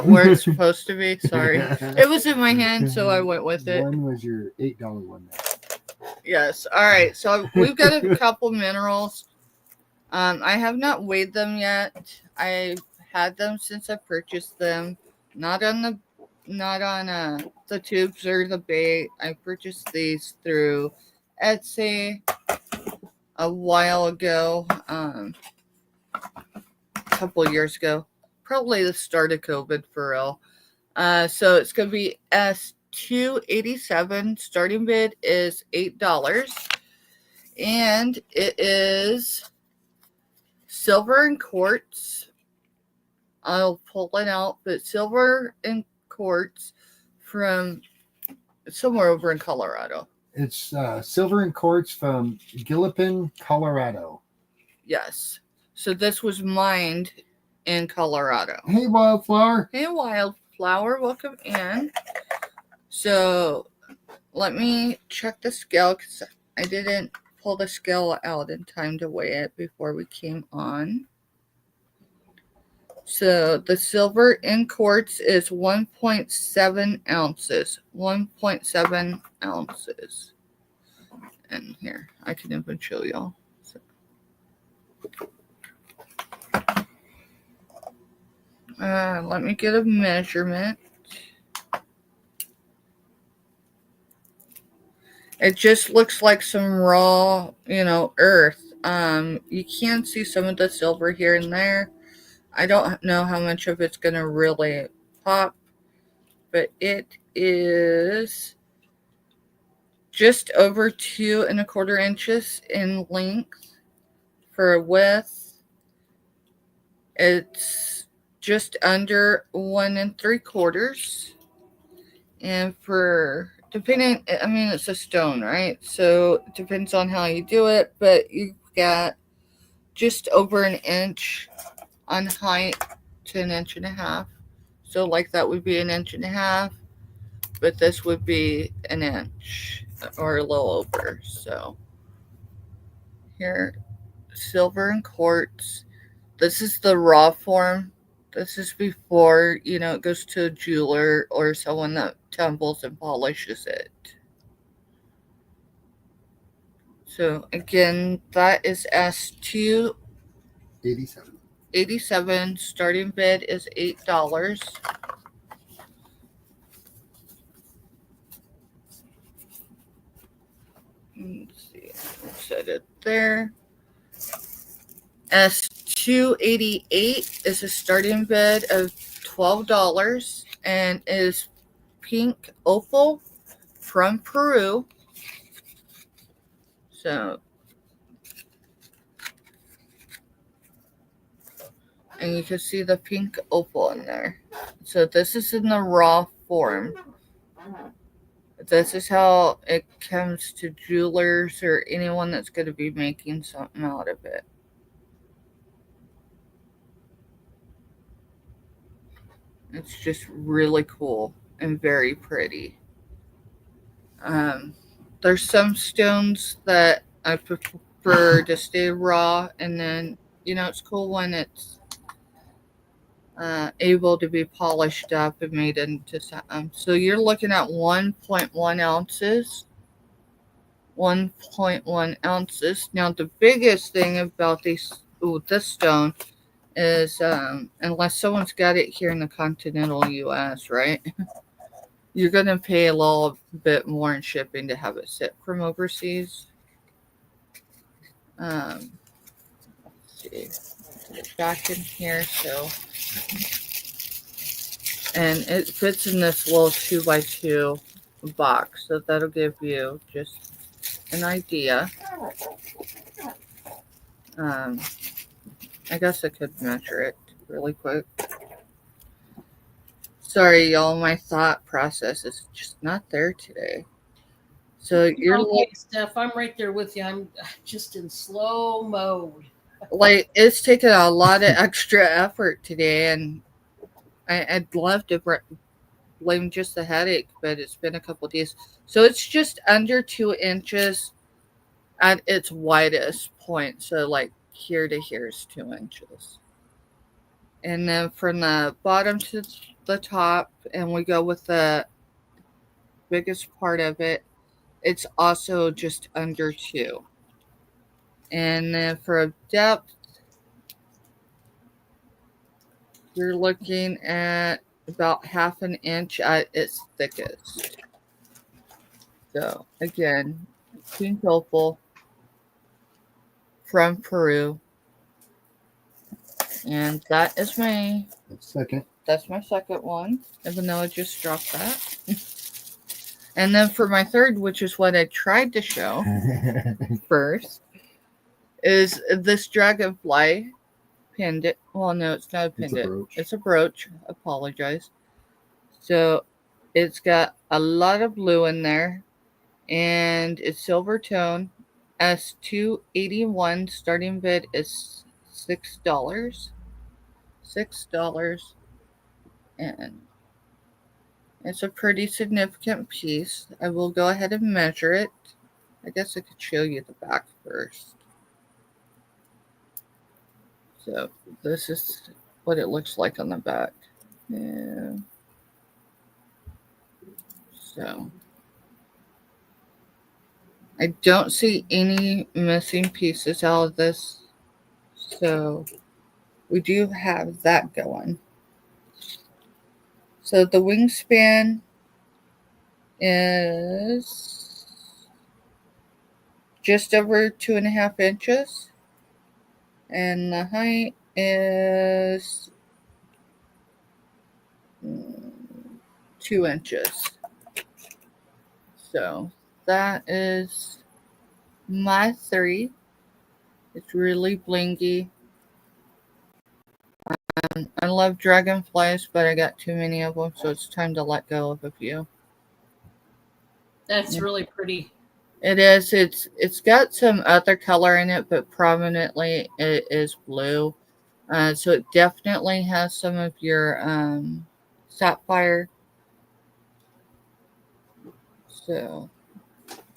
where it's supposed to be. Sorry. It was in my hand, so I went with it. One was your $8 one. Yes. All right. So we've got a couple minerals. I have not weighed them yet. I've had them since I purchased them. Not on the tubes or the bait. I purchased these through Etsy a while ago. A couple years ago. Probably the start of COVID for real. So it's gonna be S287. Starting bid is $8. And it is silver and quartz. I'll pull it out, but silver and quartz from somewhere over in Colorado. It's silver and quartz from Gillipan, Colorado. Yes. So this was mined in Colorado. Hey, Wildflower. Hey, Wildflower, welcome in. So let me check the scale because I didn't pull the scale out in time to weigh it before we came on. So the silver in quartz is 1.7 ounces. 1.7 ounces. And here, I can even show y'all. So. Let me get a measurement. It just looks like some raw, earth. You can see some of the silver here and there. I don't know how much of it's going to really pop, but it is just over 2¼ inches in length. For width, it's just under 1 3/4. And for, depending, I mean, it's a stone, right? So it depends on how you do it, but you've got just over 1 inch on height to 1.5 inches. So like that would be 1.5 inches, but this would be 1 inch or a little over. So here, silver and quartz. This is the raw form. This is before, it goes to a jeweler or someone that tumbles and polishes it. So again, that is S2 87. Starting bid is $8. Let's see. Set it there. S288 is a starting bid of $12 and is pink opal from Peru. So, and you can see the pink opal in there. So this is in the raw form. This is how it comes to jewelers or anyone that's going to be making something out of it. It's just really cool and very pretty. There's some stones that I prefer to stay raw, and then, it's cool when it's able to be polished up and made into something. So you're looking at 1.1 ounces. 1.1 ounces. Now, the biggest thing about this stone is, unless someone's got it here in the continental U.S., right? You're going to pay a little bit more in shipping to have it sit from overseas. Let's see. Put it back in here. So, and it fits in this little 2x2 box. So that'll give you just an idea. I guess I could measure it really quick. Sorry, y'all. My thought process is just not there today. So you're okay, Steph. I'm right there with you. I'm just in slow mode. Like, it's taken a lot of extra effort today, and I'd love to blame just the headache, but it's been a couple of days. So it's just under 2 inches at its widest point. So like here to here is 2 inches. And then from the bottom to the top, and we go with the biggest part of it, it's also just under 2. And then for a depth, you're looking at about 1/2 inch at its thickest. So again, pink opal from Peru. And that is that's my second one, even though I just dropped that. And then for my third, which is what I tried to show first, is this dragonfly. pendant. Well, no, it's not a It's a pendant. brooch. It's a brooch. Apologize. So it's got a lot of blue in there, and it's silver tone. S281 starting bid is $6. $6, and it's a pretty significant piece. I will go ahead and measure it. I guess I could show you the back first. So this is what it looks like on the back. Yeah. So I don't see any missing pieces out of this. So we do have that going. So the wingspan is just over 2.5 inches. And the height is 2 inches. So that is my 3. It's really blingy. I love dragonflies, but I got too many of them, so it's time to let go of a few. That's really pretty. It is. It's got some other color in it, but prominently it is blue. So it definitely has some of your sapphire. So,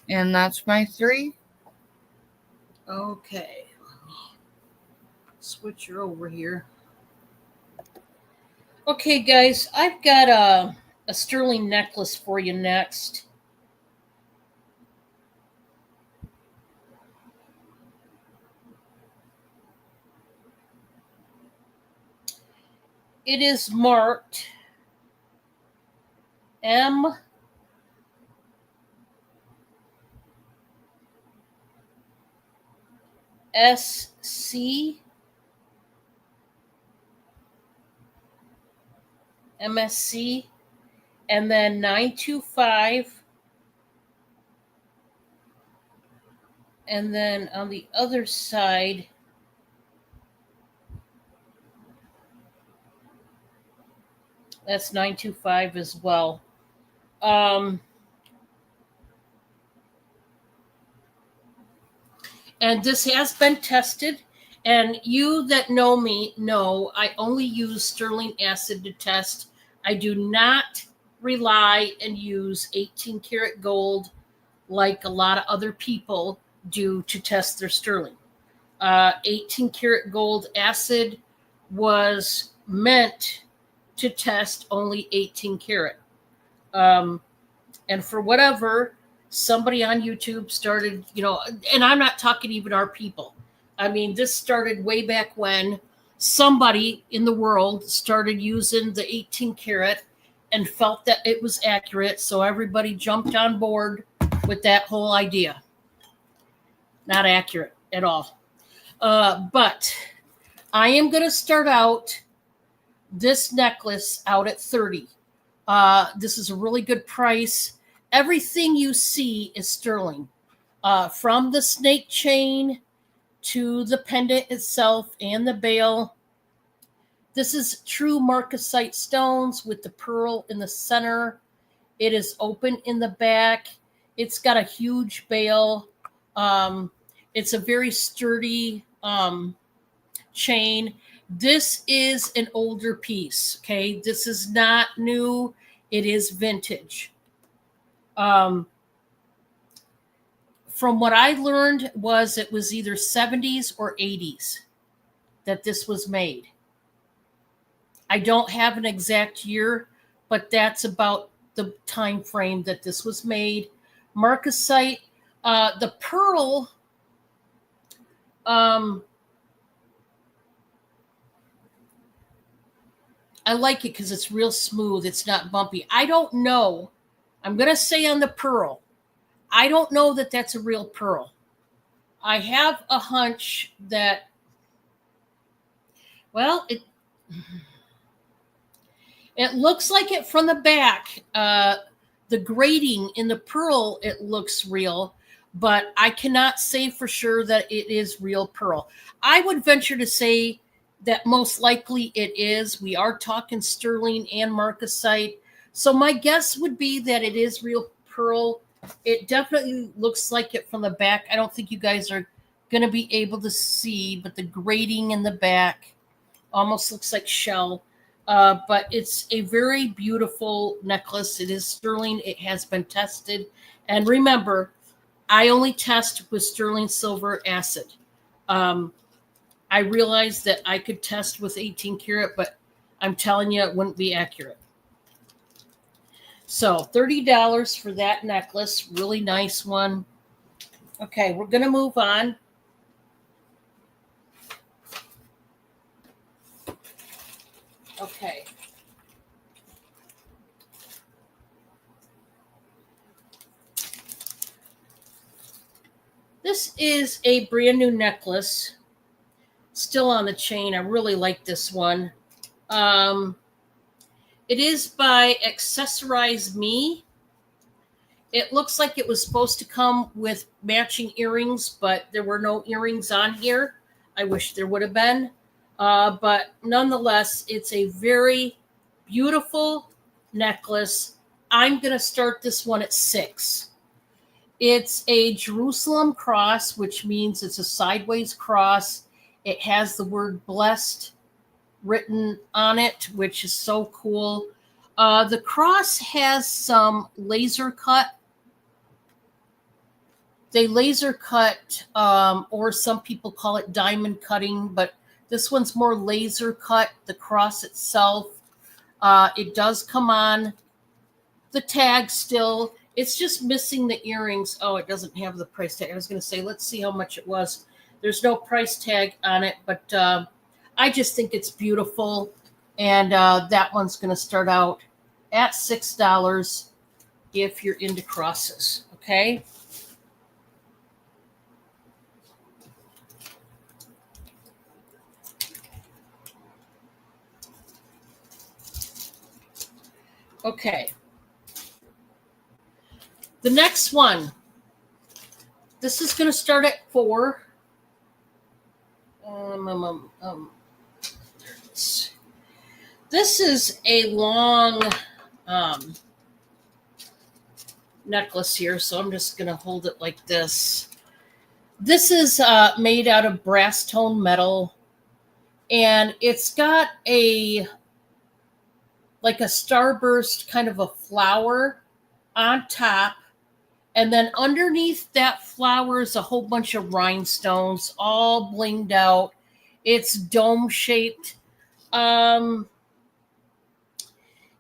and that's my 3. Okay. Let me switch her over here. Okay, guys, I've got a sterling necklace for you next. It is marked M SC MSC and then 925, and then on the other side that's 925 as well. And this has been tested. And you that know me know I only use sterling acid to test. I do not rely and use 18 karat gold like a lot of other people do to test their sterling. 18 karat gold acid was meant to test only 18 karat. And for whatever, somebody on YouTube started, and I'm not talking even our people. I mean, this started way back when somebody in the world started using the 18 karat and felt that it was accurate. So everybody jumped on board with that whole idea. Not accurate at all. But I am going to start out this necklace out at 30. This is a really good price. Everything you see is sterling, from the snake chain to the pendant itself and the bail. This is true marcasite stones with the pearl in the center. It is open in the back. It's got a huge bail. It's a very sturdy chain. This is an older piece. Okay, this is not new. It is vintage. From what I learned was it was either 70s or 80s that this was made. I don't have an exact year, but that's about the time frame that this was made. Marcasite, the pearl, I like it because it's real smooth. It's not bumpy. I don't know. I'm going to say on the pearl, I don't know that that's a real pearl. I have a hunch that, well, it looks like it from the back. The grading in the pearl, it looks real, but I cannot say for sure that it is real pearl. I would venture to say that most likely it is. We are talking sterling and marcasite. So my guess would be that it is real pearl. It definitely looks like it from the back. I don't think you guys are going to be able to see, but the grating in the back almost looks like shell. But it's a very beautiful necklace. It is sterling. It has been tested. And remember, I only test with sterling silver acid. I realized that I could test with 18 karat, but I'm telling you, it wouldn't be accurate. So $30 for that necklace. Really nice one. Okay, we're going to move on. Okay. This is a brand new necklace. Still on the chain. I really like this one. It is by Accessorize Me. It looks like it was supposed to come with matching earrings, but there were no earrings on here. I wish there would have been. But nonetheless, it's a very beautiful necklace. I'm going to start this one at $6. It's a Jerusalem cross, which means it's a sideways cross. It has the word blessed written on it, which is so cool. The cross has some laser cut. They laser cut, or some people call it diamond cutting, but this one's more laser cut. The cross itself, it does come on the tag still. It's just missing the earrings. Oh, it doesn't have the price tag. I was going to say, let's see how much it was. There's no price tag on it, but I just think it's beautiful. And that one's going to start out at $6 if you're into crosses. Okay. Okay. The next one. This is going to start at $4. This is a long necklace here, so I'm just going to hold it like this. This is made out of brass tone metal, and it's got like a starburst kind of a flower on top, and then underneath that flower is a whole bunch of rhinestones all blinged out. It's dome shaped.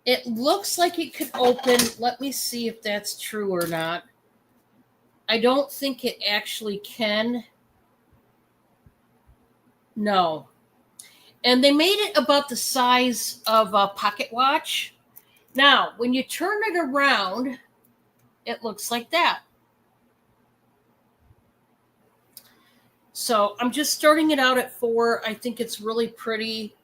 It looks like it could open. Let me see if that's true or not. I don't think it actually can. No. And they made it about the size of a pocket watch. Now, when you turn it around, it looks like that. So I'm just starting it out at $4. I think it's really pretty.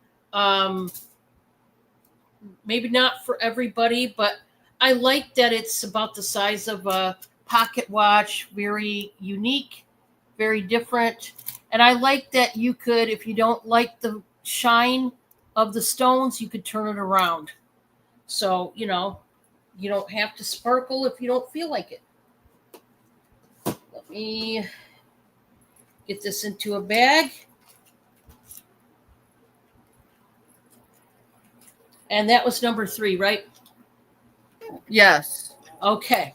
Maybe not for everybody, but I like that it's about the size of a pocket watch. Very unique, very different. And I like that you could, if you don't like the shine of the stones, you could turn it around. So, you don't have to sparkle if you don't feel like it. Let me get this into a bag. And that was number 3, right? Yes. Okay.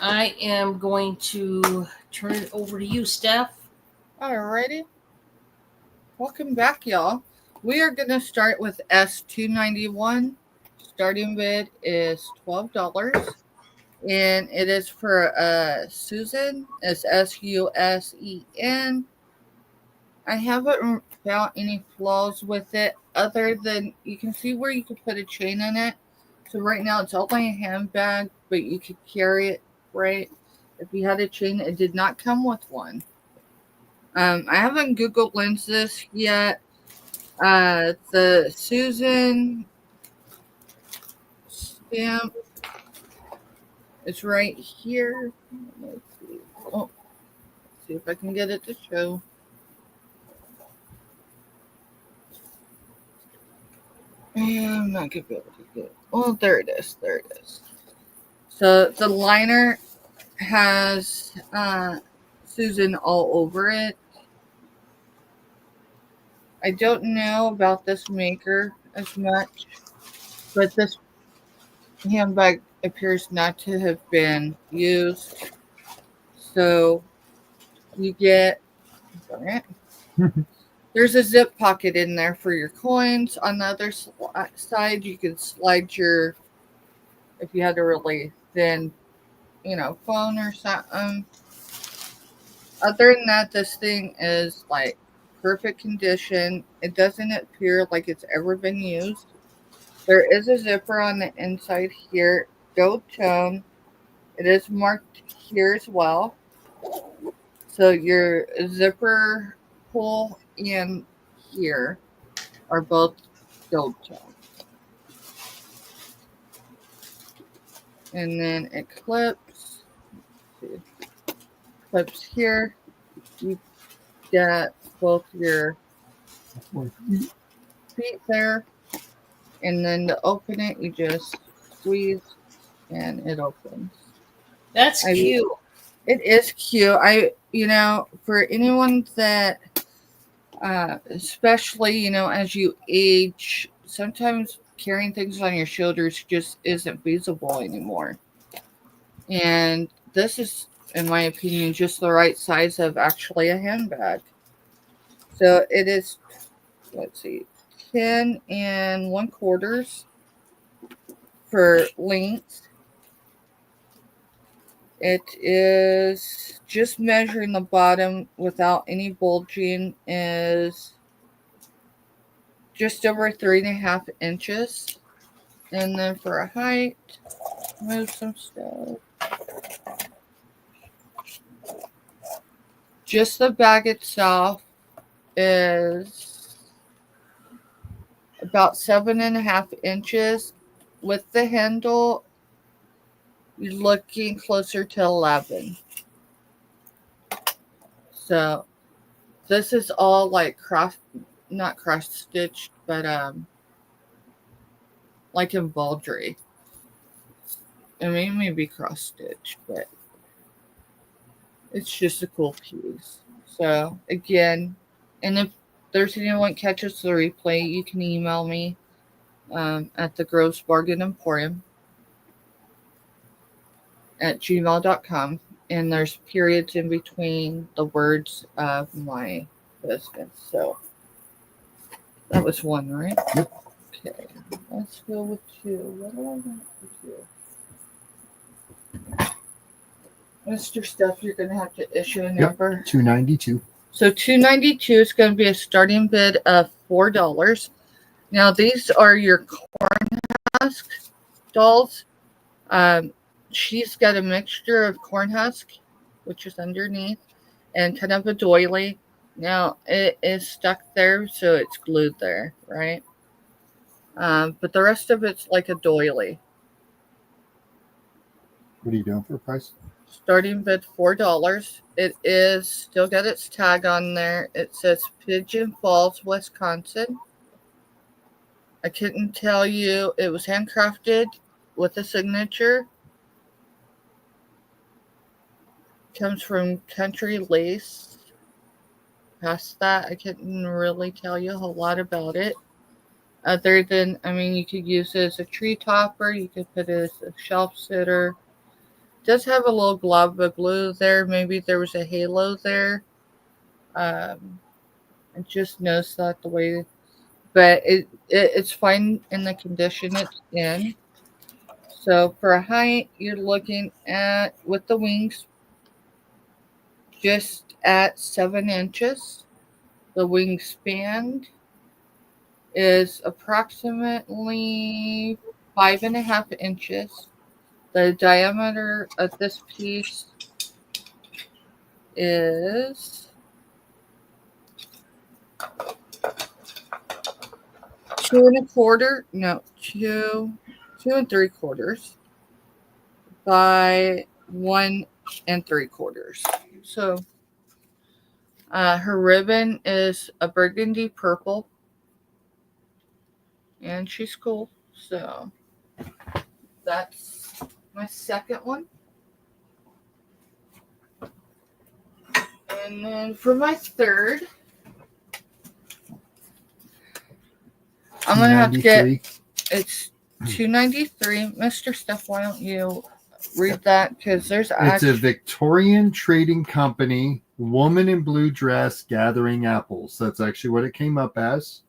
I am going to turn it over to you, Steph. Alrighty. Welcome back, y'all. We are going to start with S291. Starting bid is $12. And it is for Susan. It's Susen. I haven't found any flaws with it other than you can see where you can put a chain in it. So right now it's only a handbag, but you could carry it, right? If you had a chain, it did not come with one. I haven't Googled lenses yet. The Susan stamp is right here. Let's see. Oh, let's see if I can get it to show. I'm not gonna be able to get. Oh, there it is. There it is. So the liner has Susan all over it. I don't know about this maker as much, but this handbag appears not to have been used. So you get, there's a zip pocket in there for your coins. On the other side, you can slide your, if you had a really thin, phone or something. Other than that, this thing is like perfect condition. It doesn't appear like it's ever been used. There is a zipper on the inside here, gold tone. It is marked here as well. So your zipper pull and here are both gold tone. And then it clips. Clips here. You get both your feet there. And then to open it, you just squeeze and it opens. That's cute. It is cute. For anyone that, especially, as you age, sometimes carrying things on your shoulders just isn't feasible anymore. And this is, in my opinion, just the right size of actually a handbag. So it is, let's see, 10 and 1/4 for length. It is just measuring the bottom without any bulging is just over 3.5 inches. And then for a height, move some stuff. Just the bag itself is about 7.5 inches. With the handle, you're looking closer to 11. So this is all like not cross stitched, but like embroidery. I mean, maybe cross stitched, but it's just a cool piece. So again, and if there's anyone catches the replay, you can email me at the Groves Bargain Emporium at gmail.com. And there's periods in between the words of my business. So that was one, right? Yep. Okay, let's go with 2. What do I want for 2? Mr. Stuff, you're going to have to issue a number. Yep, $2.92. So $2.92 is going to be a starting bid of $4. Now these are your corn husk dolls. She's got a mixture of corn husk, which is underneath, and kind of a doily. Now it is stuck there, so it's glued there, right? But the rest of it's like a doily. What are you doing for a price? Starting bid $4. It is still got its tag on there. It says Pigeon Falls, Wisconsin. I couldn't tell you. It was handcrafted with a signature. Comes from Country Lace. Past that, I couldn't really tell you a whole lot about it. Other than, you could use it as a tree topper. You could put it as a shelf sitter. It does have a little glob of glue there. Maybe there was a halo there. I just noticed that the way, but it's fine in the condition it's in. So for a height, you're looking at, with the wings, just at 7 inches. The wingspan is approximately 5.5 inches. The diameter of this piece is 2 3/4 by 1 3/4. So her ribbon is a burgundy purple, and she's cool. So that's my second one. And then for my third, I'm going to have to get, it's $2.93. Mr. Steph, why don't you read that? Because there's It's a Victorian trading company, woman in blue dress gathering apples. That's actually what it came up as.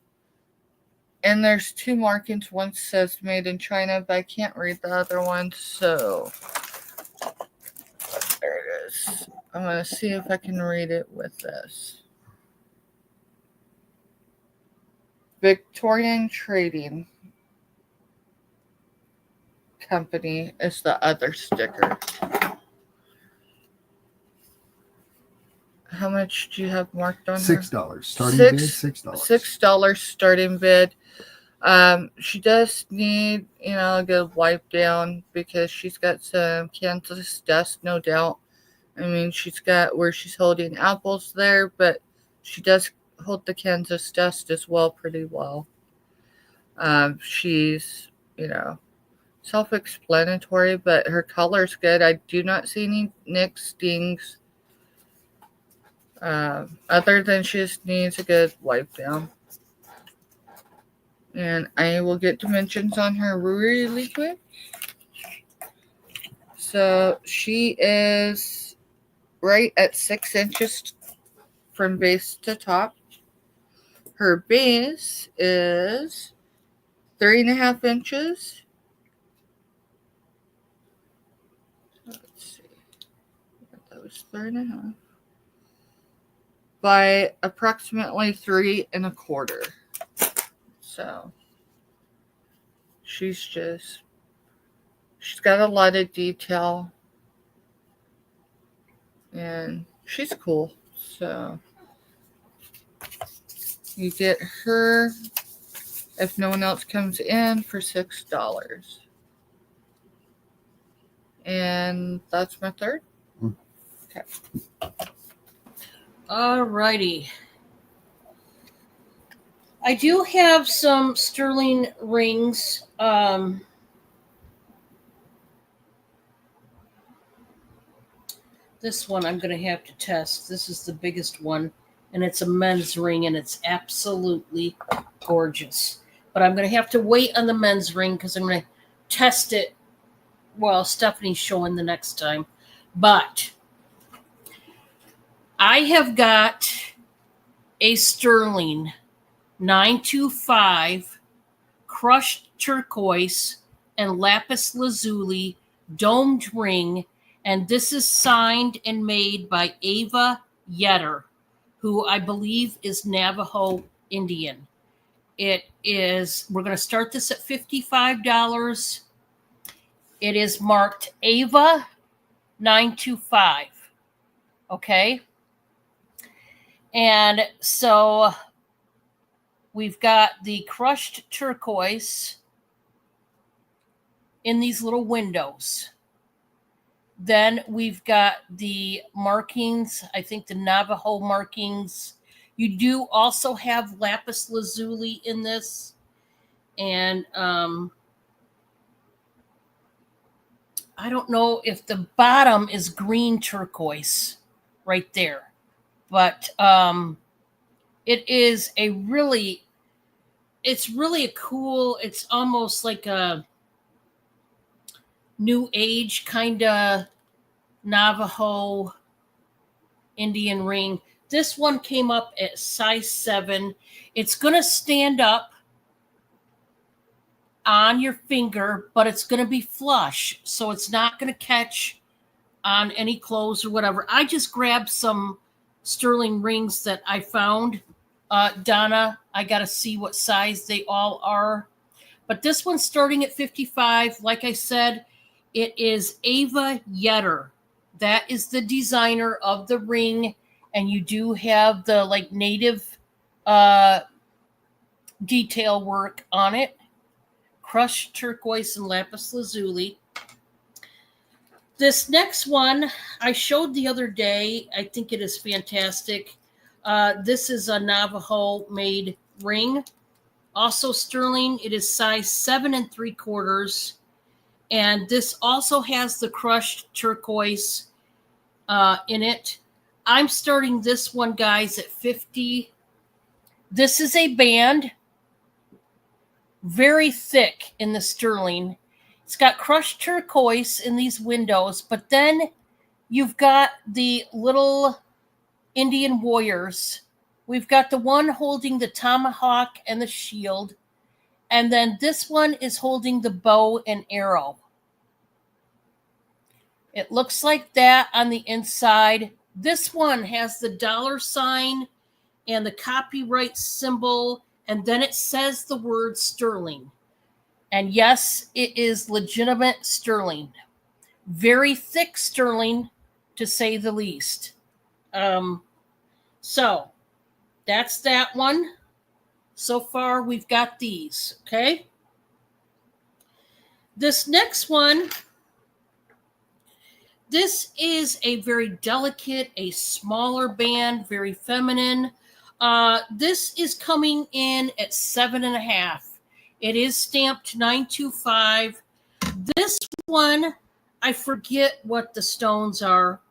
And there's two markings. One says made in China, but I can't read the other one. So there it is. I'm going to see if I can read it with this. Victorian Trading Company is the other sticker. How much do you have marked on her? $6. Starting bid, $6. $6 starting bid. She does need, a good wipe down because she's got some Kansas dust, no doubt. I mean, she's got where she's holding apples there, but she does hold the Kansas dust as well pretty well. She's, self-explanatory, but her color's good. I do not see any nicks, stings. Other than she just needs a good wipe down. And I will get dimensions on her really quick. So she is right at 6 inches from base to top. Her base is 3.5 inches. Let's see. That was 3.5. By approximately 3.25. So she's got a lot of detail and she's cool. So you get her if no one else comes in for $6. And that's my third. Okay. Alrighty. I do have some sterling rings. This one I'm going to have to test. This is the biggest one, and it's a men's ring, and it's absolutely gorgeous. But I'm going to have to wait on the men's ring because I'm going to test it while Stephanie's showing the next time. But I have got a sterling 925 crushed turquoise and lapis lazuli domed ring, and this is signed and made by Ava Yetter, who I believe is Navajo Indian. We're going to start this at $55. It is marked Ava 925. Okay. And so we've got the crushed turquoise in these little windows. Then we've got the markings, I think the Navajo markings. You do also have lapis lazuli in this. And I don't know if the bottom is green turquoise right there. But it is it's really a cool, it's almost like a new age kind of Navajo Indian ring. This one came up at size 7. It's going to stand up on your finger, but it's going to be flush, so it's not going to catch on any clothes or whatever. I just grabbed some sterling rings that I found. Donna, I got to see what size they all are. But this one's starting at $55. Like I said, it is Ava Yetter. That is the designer of the ring. And you do have the native detail work on it. Crushed turquoise and lapis lazuli. This next one I showed the other day. I think it is fantastic. This is a Navajo made ring. Also sterling. It is size 7 3/4. And this also has the crushed turquoise in it. I'm starting this one, guys, at 50. This is a band, very thick in the sterling. It's got crushed turquoise in these windows, but then you've got the little Indian warriors. We've got the one holding the tomahawk and the shield, and then this one is holding the bow and arrow. It looks like that on the inside. This one has the $sign and the copyright symbol, and then it says the word sterling. And yes, it is legitimate sterling. Very thick sterling, to say the least. So that's that one. So far, we've got these, okay? This next one, this is a very delicate, a smaller band, very feminine. This is coming in at 7.5. It is stamped 925. This one, I forget what the stones are.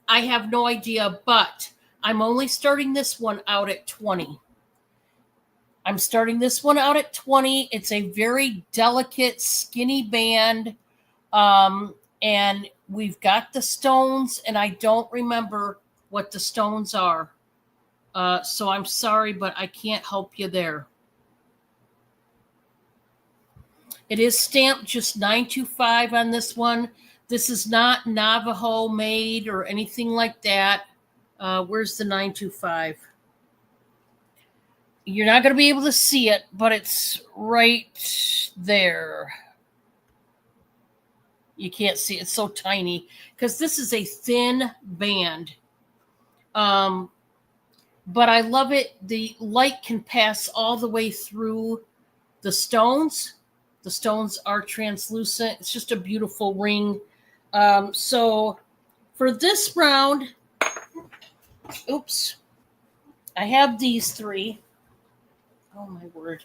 I have no idea, but I'm only starting this one out at 20. I'm starting this one out at 20. It's a very delicate, skinny band. And we've got the stones, and I don't remember what the stones are. So I'm sorry, but I can't help you there. It is stamped just 925 on this one. This is not Navajo made or anything like that. Where's the 925? You're not going to be able to see it, but it's right there. You can't see it. It's so tiny because this is a thin band. But I love it. The light can pass all the way through the stones. The stones are translucent. It's just a beautiful ring. So for this round, oops, I have these three. Oh, my word.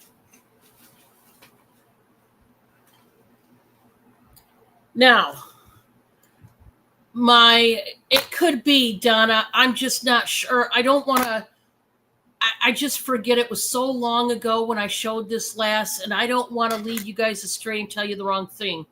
Now, it could be, Donna. I'm just not sure. I don't want to. I just forget it was so long ago when I showed this last, and I don't want to lead you guys astray and tell you the wrong thing.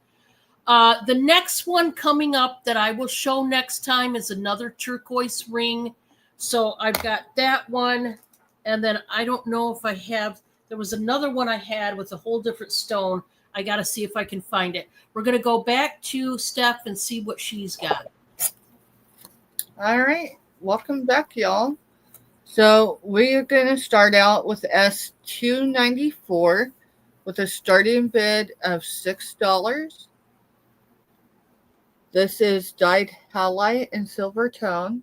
The next one coming up that I will show next time is another turquoise ring. So I've got that one, and then I don't know if I have. There was another one I had with a whole different stone. I got to see if I can find it. We're going to go back to Steph and see what she's got. All right. Welcome back, y'all. So we're going to start out with S294 with a starting bid of $6. This is dyed halite in silver tone.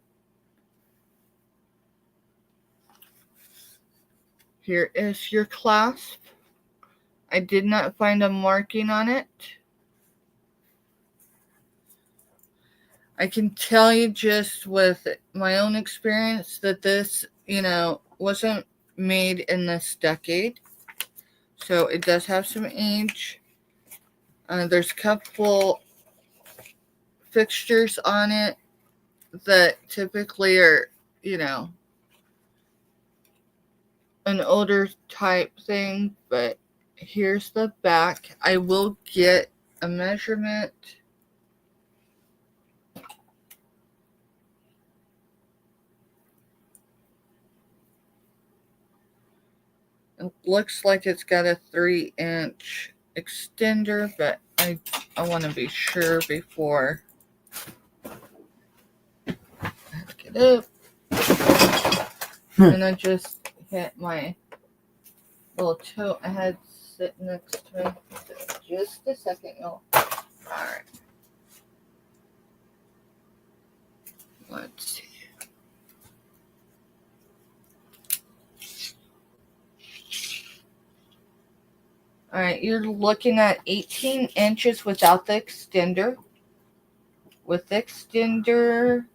Here is your clasp. I did not find a marking on it. I can tell you just with my own experience that this, wasn't made in this decade. So it does have some age. There's a couple fixtures on it that typically are, an older type thing, but here's the back. I will get a measurement. It looks like it's got a 3-inch extender, but I want to be sure before I get up. And I just hit my little tote I had sitting next to me. Just a second, y'all. Alright. Let's see. Alright, you're looking at 18 inches without the extender. With the extender,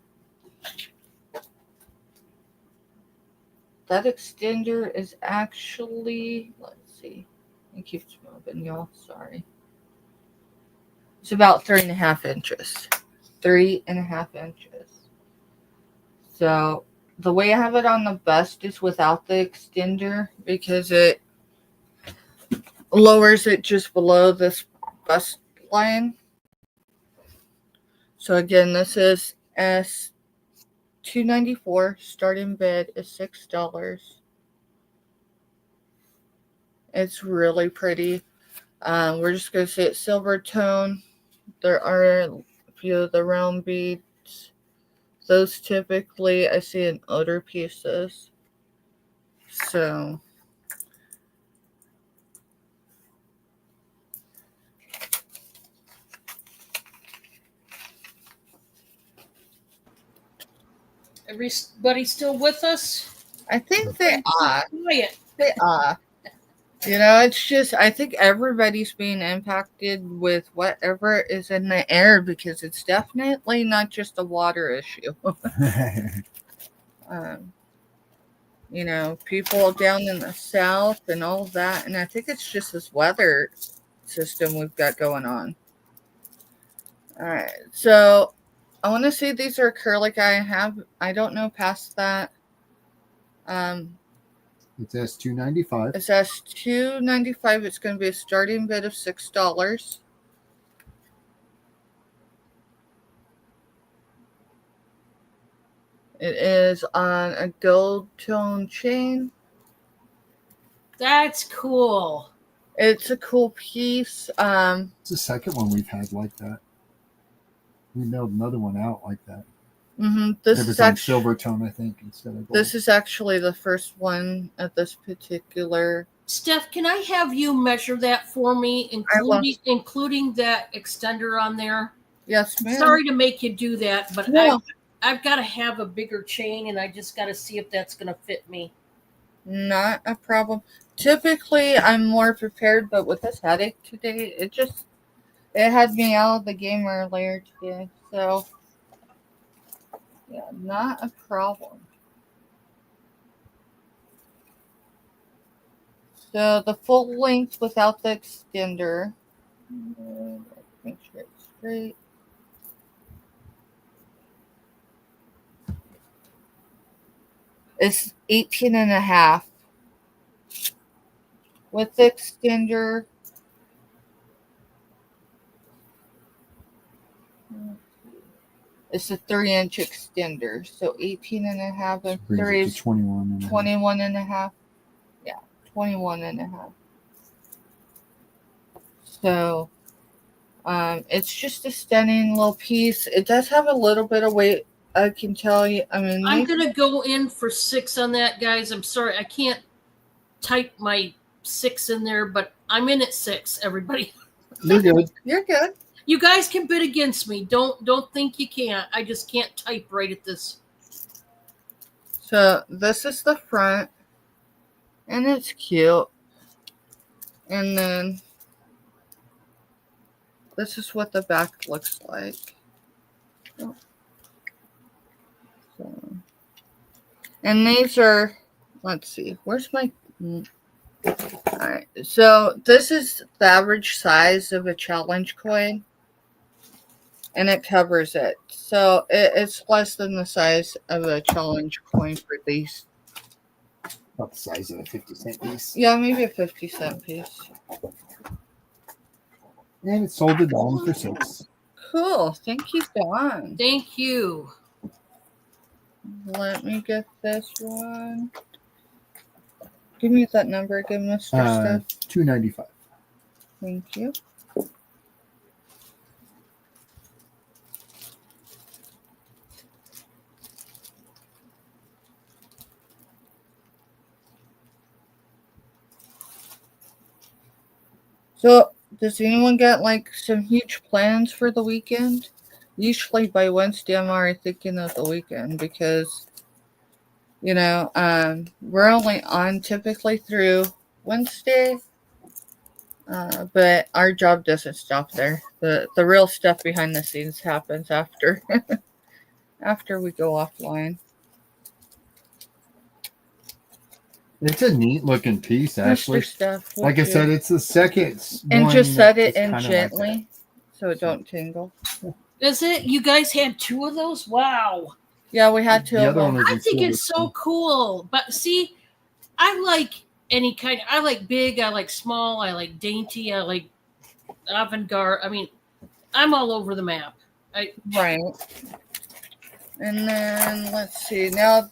that extender is actually, let's see, it keeps moving, y'all. Sorry. It's about 3.5 inches. 3.5 inches. So the way I have it on the bust is without the extender because it lowers it just below this bust line. So again, this is S294. Starting bid is $6. It's really pretty. We're just going to say it's silver tone. There are a few of the round beads. Those typically I see in odor pieces. So Everybody still with us? I think they are. Quiet. They are. You know, it's just, I think everybody's being impacted with whatever is in the air because it's definitely not just a water issue. You know, people down in the south and all of that. And I think it's just this weather system we've got going on. All right. So I want to say these are acrylic. I don't know past that. It's S295. It's S295. It's going to be a starting bid of $6. It is on a gold tone chain. That's cool. It's a cool piece. It's the second one we've had like that. We mailed another one out like that. This it is was on actually silver tone, I think, instead of gold. This is actually the first one at this particular. Steph, can I have you measure that for me, including that extender on there? Yes, ma'am. Sorry to make you do that, but No. I've got to have a bigger chain, and I just got to see if that's going to fit me. Not a problem. Typically, I'm more prepared, but with this headache today, it had me out of the game earlier today. So, yeah, not a problem. So, the full length without the extender. Make sure it's straight. It's 18.5. With the extender, it's a 3-inch extender. So 18.5 and 3 is 21.5. Yeah, 21.5. So it's just a stunning little piece. It does have a little bit of weight, I can tell you. I mean, I'm going to go in for 6 on that, guys. I'm sorry. I can't type my 6 in there, but I'm in at 6, everybody. You're good. You're good. You guys can bid against me. Don't think you can't. I just can't type right at this. So this is the front, and it's cute. And then this is what the back looks like. Oh. So, and these are, let's see, where's my... All right, so this is the average size of a challenge coin, and it covers it. So it's less than the size of a challenge coin for these. About the size of a 50-cent piece. Yeah, maybe a 50-cent piece. And it sold it on for 6. Cool. Thank you, Dawn. Thank you. Let me get this one. Give me that number again, Mr. Steph. $2.95. Thank you. So, does anyone got like some huge plans for the weekend? Usually by Wednesday, I'm already thinking of the weekend because, you know, we're only on typically through Wednesday, but our job doesn't stop there. The real stuff behind the scenes happens after after we go offline. It's a neat looking piece, Ashley. Mr. Stuff. Like I said, it's the second and one just set it that's in kinda gently so it don't tingle. Is it? You guys had 2 of those? Wow. Yeah, we had two The of other one them. was I in think silver it's so cool. But see, I like any kind. I like big. I like small. I like dainty. I like avant-garde. I mean, I'm all over the map. Right. And then let's see. Now,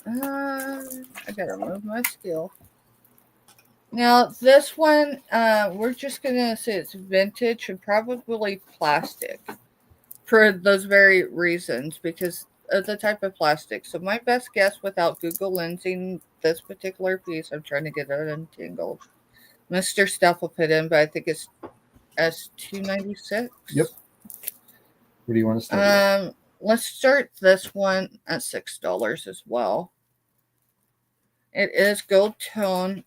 I gotta remove my skill. Now this one, we're just gonna say it's vintage and probably plastic for those very reasons because of the type of plastic. So my best guess, without Google lensing this particular piece, I'm trying to get it untangled. Mr. Stuff will put in, but I think it's S296. Yep. What do you want to start with? Let's start this one at $6 as well. It is gold tone.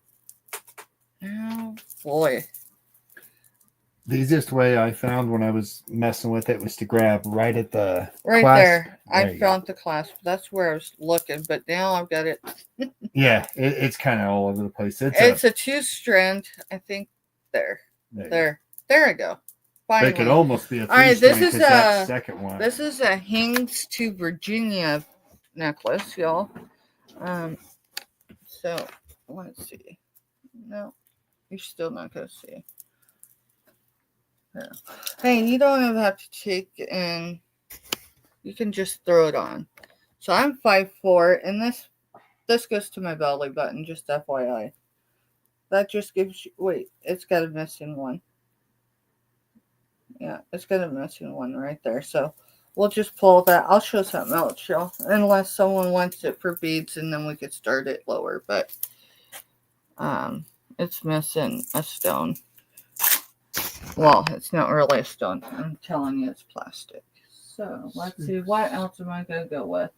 Oh boy. The easiest way I found when I was messing with it was to grab right at the Right clasp. there. There I you found the clasp. That's where I was looking, but now I've got it. Yeah, it's kind of all over the place. It's a 2-strand, I think. There. There I go. Finally. It could almost be a All right, three-strand this is that second one. This is a Hangs to Virginia necklace, y'all. So let's see. No, you're still not gonna see. Yeah. Hey, you don't even have to take it in. You can just throw it on. So I'm 5'4", and this goes to my belly button, just FYI. That just gives you. Wait, it's got a missing one. Yeah, it's got a missing one right there. So we'll just pull that. I'll show something else, y'all. Unless someone wants it for beads, and then we could start it lower. But it's missing a stone. Well, it's not really a stone. I'm telling you, it's plastic. So let's see. What else am I going to go with?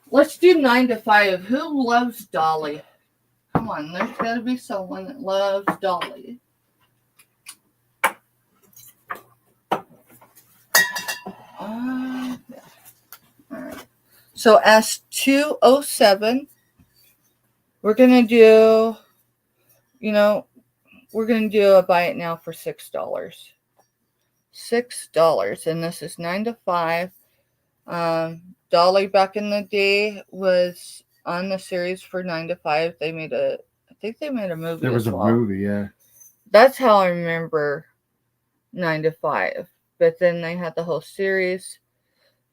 Let's do 9 to 5. Who loves Dolly? Come on, there's got to be someone that loves Dolly. Yeah. All right. So S207, we're going to do, we're going to do a buy it now for $6. $6. And this is 9 to 5. Dolly back in the day was on the series for 9 to 5. I think they made a movie. There was a movie, yeah. That's how I remember 9 to 5. But then they had the whole series.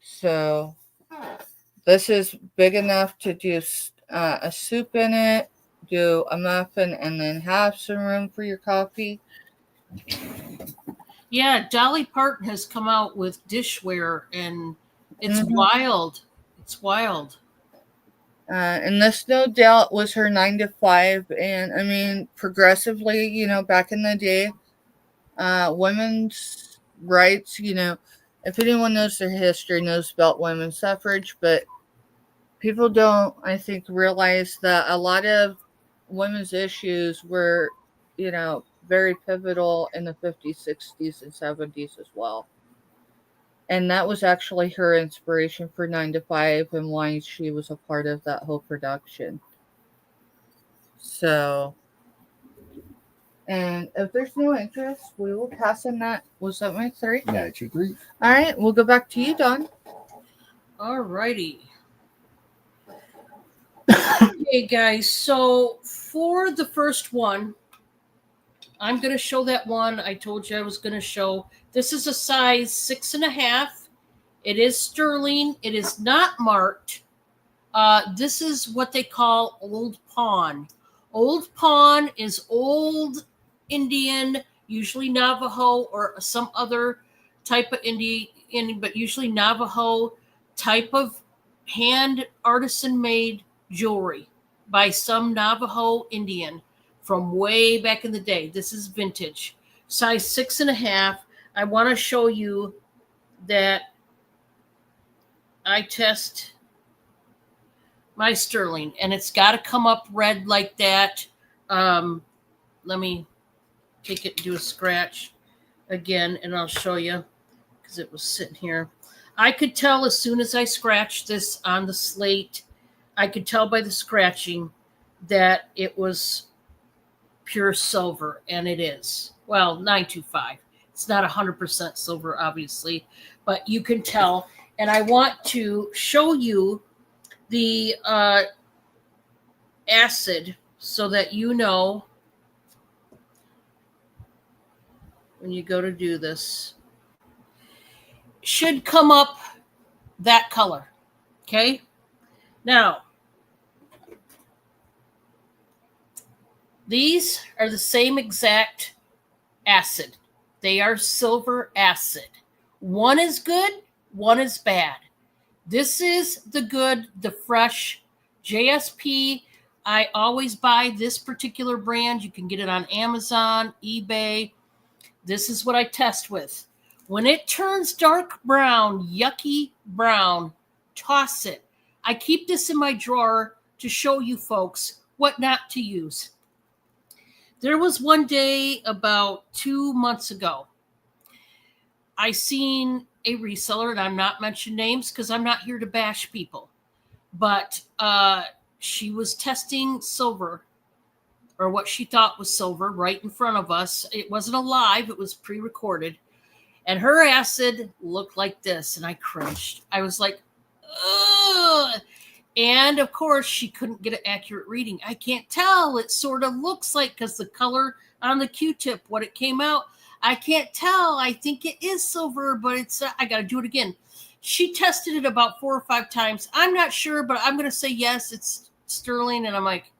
So this is big enough to do a soup in it, do a muffin, and then have some room for your coffee. Yeah, Dolly Parton has come out with dishware, and it's wild. It's wild. And this, no doubt, was her 9 to 5. And I mean, progressively, back in the day, women's rights, if anyone knows their history, knows about women's suffrage, but people don't, I think, realize that a lot of women's issues were, very pivotal in the 50s, 60s, and 70s as well. And that was actually her inspiration for 9 to 5 and why she was a part of that whole production. So, and if there's no interest, we will pass on that. Was that my 3? Yeah, it's your 3. All right, we'll go back to you, Don. All righty. Okay, guys. So for the first one, I'm going to show that one I told you I was going to show. This is a size 6.5. It is sterling. It is not marked. This is what they call old pawn. Old pawn is old Indian, usually Navajo or some other type of Indian, but usually Navajo type of hand artisan made jewelry by some Navajo Indian from way back in the day. This is vintage, size 6.5. I want to show you that I test my sterling, and it's got to come up red like that. Let me take it and do a scratch again, and I'll show you because it was sitting here. I could tell as soon as I scratched this on the slate I could tell by the scratching that it was pure silver, and it is. Well, 925. It's not 100% silver, obviously, but you can tell. And I want to show you the acid so that you know when you go to do this. Should come up that color. Okay? Now, these are the same exact acid. They are silver acid. One is good, one is bad. This is the good, the fresh JSP. I always buy this particular brand. You can get it on Amazon, eBay. This is what I test with. When it turns dark brown, yucky brown, toss it. I keep this in my drawer to show you folks what not to use. There was one day about 2 months ago, I seen a reseller, and I'm not mentioning names because I'm not here to bash people, but she was testing silver, or what she thought was silver, right in front of us. It wasn't a live, it was pre-recorded. And her acid looked like this, and I cringed. I was like, ugh. And of course, she couldn't get an accurate reading. I can't tell. It sort of looks like, because the color on the Q-tip, what it came out, I can't tell. I think it is silver, but it's, I got to do it again. She tested it about 4 or 5 times. I'm not sure, but I'm going to say yes, it's sterling. And I'm like,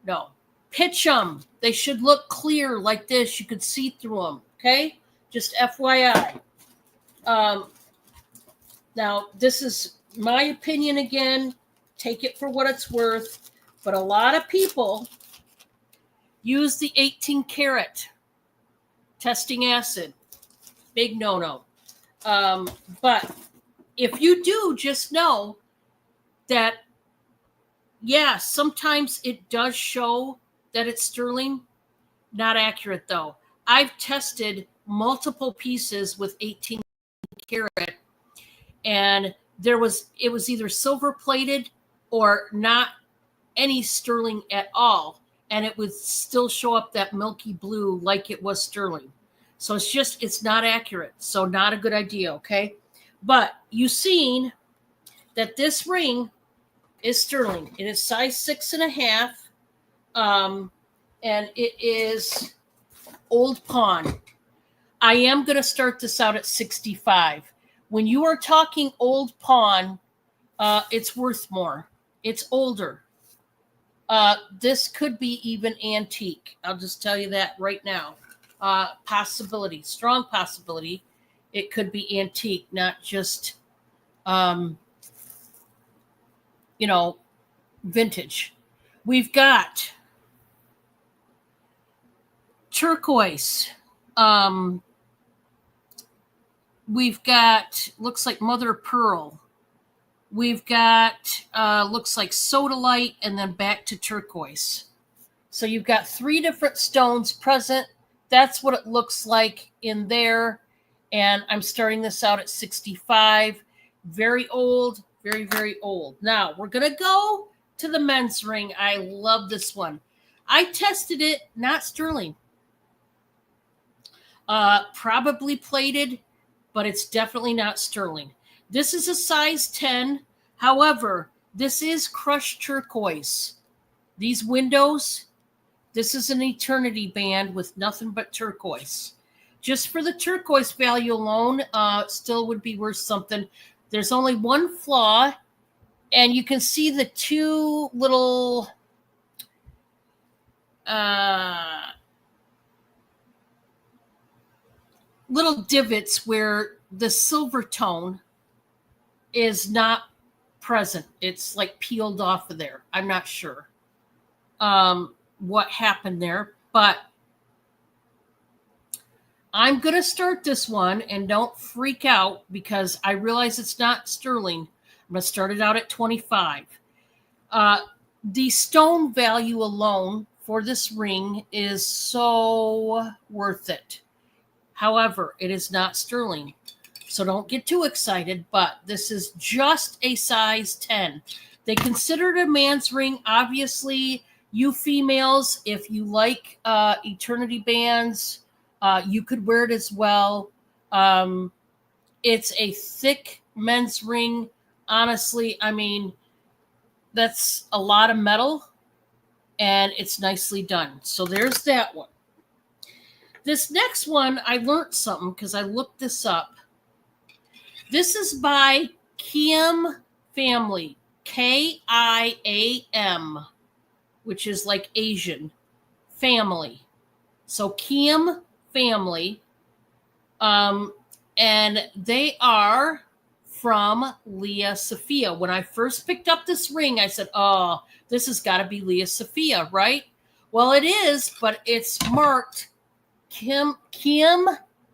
no. Pitch them. They should look clear like this. You could see through them. Okay? Just FYI. Now, this is my opinion again. Take it for what it's worth. But a lot of people use the 18 karat testing acid. Big no-no. But if you do, just know that, yeah, sometimes it does show that it's sterling. Not accurate, though. I've tested multiple pieces with 18 karat, and it was either silver plated or not any sterling at all, and it would still show up that milky blue like it was sterling. So it's not accurate. So not a good idea, okay? But you've seen that this ring is sterling. It is size 6.5, and it is old pawn. I am going to start this out at 65. When you are talking old pawn, it's worth more. It's older. This could be even antique. I'll just tell you that right now. Possibility, strong possibility. It could be antique, not just, vintage. We've got turquoise. We've got, looks like mother of pearl. We've got, looks like sodalite, and then back to turquoise. So you've got 3 different stones present. That's what it looks like in there. And I'm starting this out at 65. Very old, very, very old. Now, we're going to go to the men's ring. I love this one. I tested it, not sterling. Probably plated, but it's definitely not sterling. This is a size 10. However, this is crushed turquoise. These windows, this is an eternity band with nothing but turquoise. Just for the turquoise value alone, still would be worth something. There's only one flaw, and you can see the 2 little little divots where the silver tone is not present. It's like peeled off of there. I'm not sure what happened there, but I'm going to start this one, and don't freak out because I realize it's not sterling. I'm going to start it out at 25. The stone value alone for this ring is so worth it. However, it is not sterling. So don't get too excited, but this is just a size 10. They consider it a man's ring. Obviously, you females, if you like eternity bands, you could wear it as well. It's a thick men's ring. Honestly, I mean, that's a lot of metal, and it's nicely done. So there's that one. This next one, I learned something because I looked this up. This is by Kiam Family, Kiam, which is like Asian family. So Kiam Family, and they are from Leah Sophia. When I first picked up this ring, I said, "Oh, this has got to be Leah Sophia, right?" Well, it is, but it's marked Kim,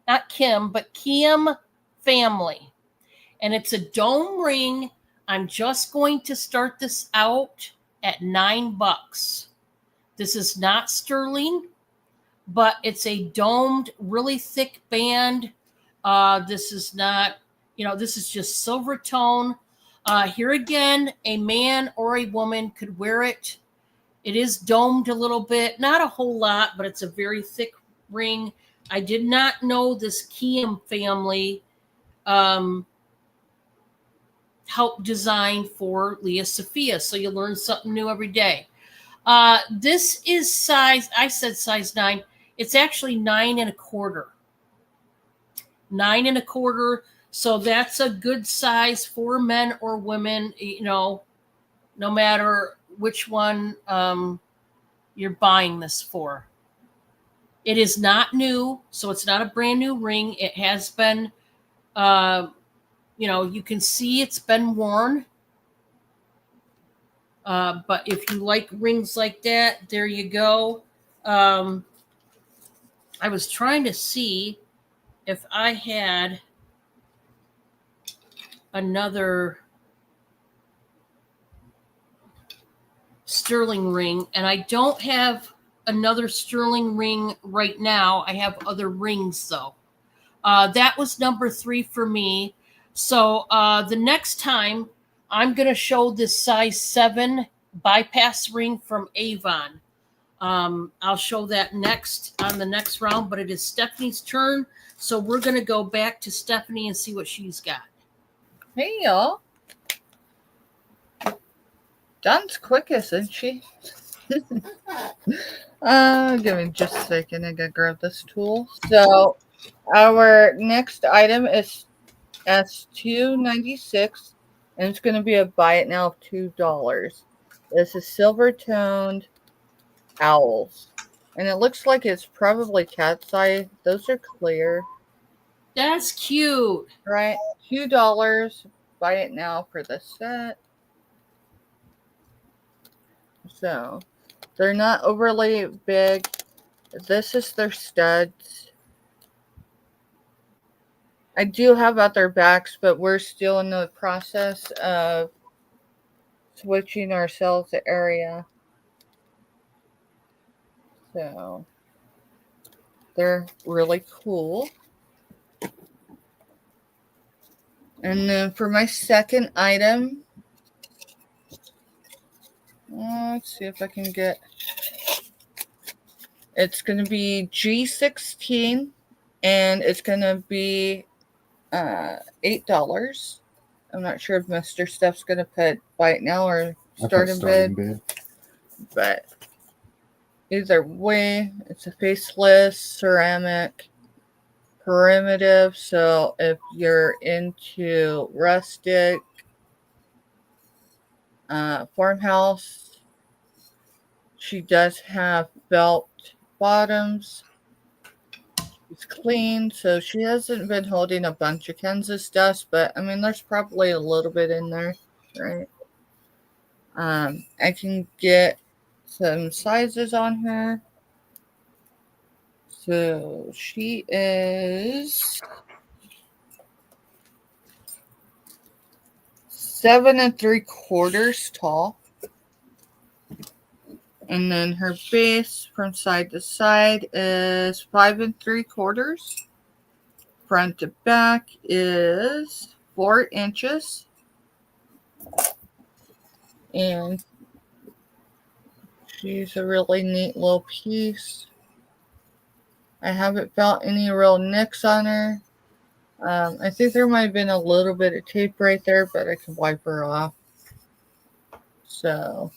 not Kim, but Kiam Family. And it's a dome ring. I'm just going to start this out at $9. This is not sterling, but it's a domed, really thick band. This is not, this is just silver tone. Here again, a man or a woman could wear it. It is domed a little bit, not a whole lot, but it's a very thick ring. I did not know this Kiam Family helped design for Leah Sophia. So you learn something new every day. This is size, I said size 9. It's actually 9.25. 9.25. So that's a good size for men or women, no matter which one you're buying this for. It is not new, so it's not a brand new ring. It has been, you can see it's been worn. But if you like rings like that, there you go. I was trying to see if I had another sterling ring, and I don't have another sterling ring right now. I have other rings though. That was number 3 for me. So the next time I'm going to show this size 7 bypass ring from Avon. I'll show that next on the next round, but it is Stephanie's turn. So we're going to go back to Stephanie and see what she's got. Hey, y'all. Dawn's quick, isn't she? Give me just a second. I gotta grab this tool. So, our next item is S296, and it's going to be a buy it now of $2. This is silver toned owls, and it looks like it's probably cat's eye. Those are clear. That's cute. Right? $2. Buy it now for the set. So, they're not overly big. This is their studs. I do have other backs, but we're still in the process of switching our sales area. So, they're really cool. And then for my second item, let's see if I can get. It's going to be G16, and it's going to be $8. I'm not sure if Mr. Steph's going to put buy it now or start in bid. But either way, it's a faceless ceramic primitive. So if you're into rustic, farmhouse, she does have belt bottoms. It's clean, so she hasn't been holding a bunch of Kansas dust, but I mean, there's probably a little bit in there, right? I can get some sizes on her. So she is 7 3/4 tall. And then her base from side to side is 5 3/4. front to back is 4 inches. And she's a really neat little piece. I haven't felt any real nicks on her. I think there might have been a little bit of tape right there, but I can wipe her off. So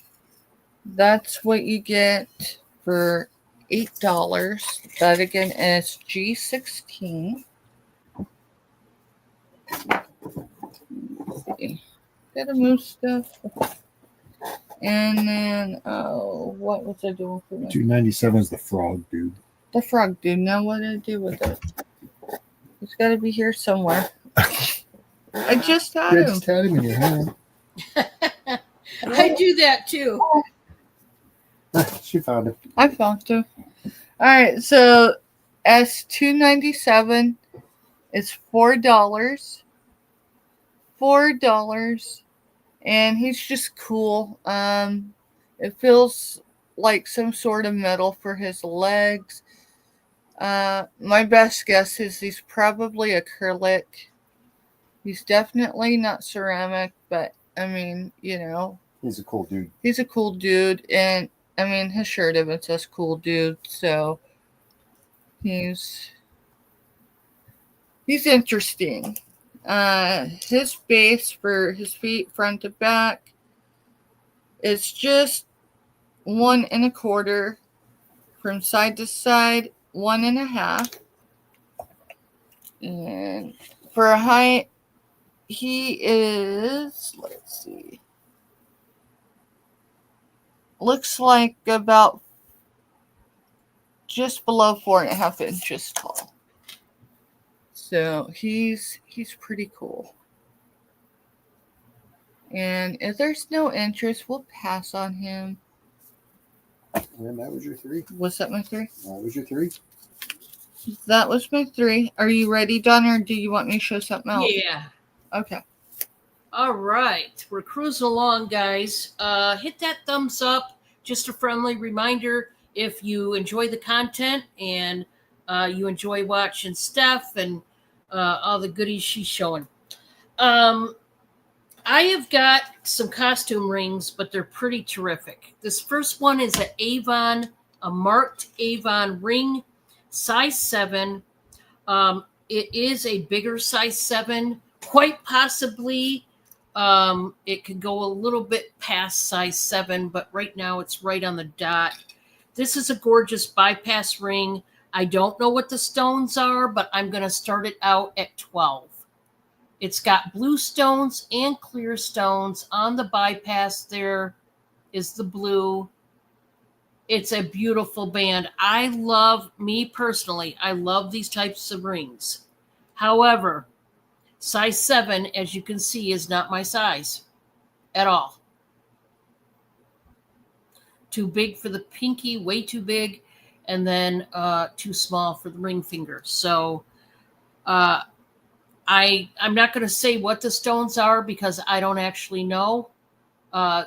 that's what you get for $8. That again is G16. Gotta move stuff. And then, what was I doing for me? $2.97 is the frog, dude. The frog dude. Now what did I do with it? He's got to be here somewhere. I just had You him. just had him in your hand. I do that too. She found it. I found him. All right, so S297 is $4. $4, and he's just cool. It feels like some sort of metal for his legs. My best guess is he's probably acrylic. He's definitely not ceramic, but I mean, you know, He's a cool dude. he's a cool dude, and I mean, his shirt even says "cool dude," so he's interesting. His base for his feet, front to back, is just 1 1/4 from side to side, 1 1/2. And for a height, he is, let's see, looks like about just below 4.5 inches tall. So he's pretty cool. And if there's no interest, we'll pass on him. And that was your 3. Was that my 3? That was your 3. That was my 3. Are you ready, Donna, or do you want me to show something else? Yeah. Okay. All right. We're cruising along, guys. Hit that thumbs up. Just a friendly reminder, if you enjoy the content and you enjoy watching Steph and all the goodies she's showing. I have got some costume rings, but they're pretty terrific. This first one is a marked Avon ring, size 7. It is a bigger size 7, quite possibly. It could go a little bit past size 7, but right now it's right on the dot. This is a gorgeous bypass ring. I don't know what the stones are, but I'm going to start it out at 12. It's got blue stones and clear stones. On the bypass there is the blue. It's a beautiful band. Me personally, I love these types of rings. However, size 7, as you can see, is not my size at all. Too big for the pinky, way too big, and then too small for the ring finger. So I'm not going to say what the stones are because I don't actually know.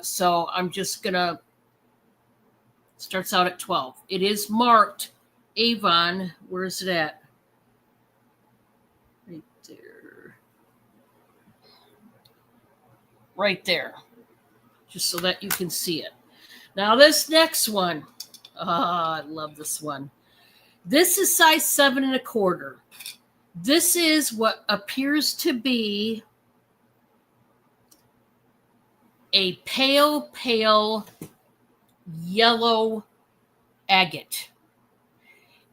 So I'm just going to, starts out at 12. It is marked Avon. Where is it at? Right there. Right there. Just so that you can see it. Now this next one. I love this one. This is size 7 1/4. This is what appears to be a pale yellow agate.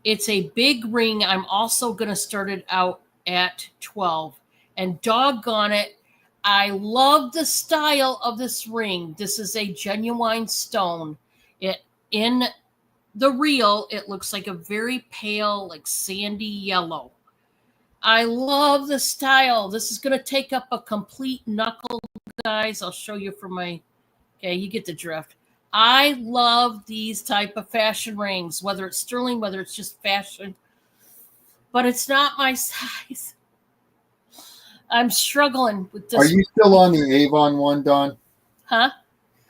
It's a big ring. I'm also going to start it out at 12. And doggone it, I love the style of this ring. This is a genuine stone. In the reel, it looks like a very pale, like sandy yellow. I love the style. This is going to take up a complete knuckle, guys. I'll show you from my... Okay, you get the drift. I love these type of fashion rings, whether it's sterling, whether it's just fashion. But it's not my size. I'm struggling with this. Are you still on the Avon one, Don? Huh?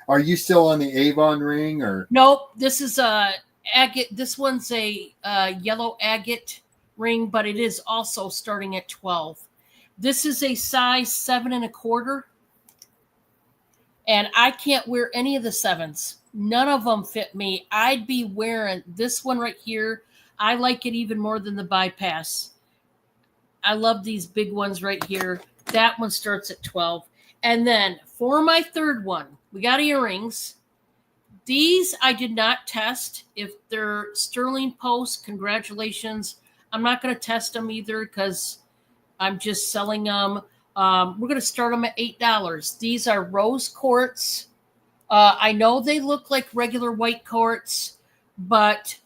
Are you still on the Avon ring, or? Nope. This is a agate. This one's a yellow agate. ring, but it is also starting at 12. This is a size 7.25, and I can't wear any of the 7s. None of them fit me. I'd be wearing this one right here. I like it even more than the bypass. I love these big ones right here. That one starts at 12. And then for my third one, we got earrings. These I did not test. If they're sterling post, congratulations. I'm not going to test them either because I'm just selling them. We're going to start them at $8. These are rose quartz. I know they look like regular white quartz, but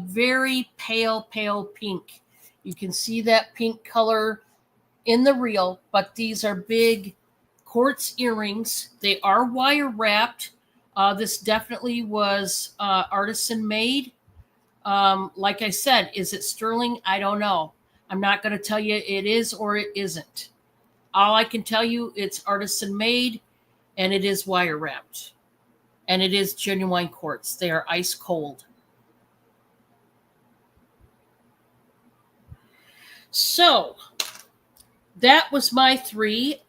very pale, pale pink. You can see that pink color in the reel, but these are big quartz earrings. They are wire wrapped. This definitely was artisan made. Like I said, is it sterling? I don't know. I'm not going to tell you it is or it isn't. All I can tell you, it's artisan made and it is wire wrapped. And it is genuine quartz. They are ice cold. So that was my 3.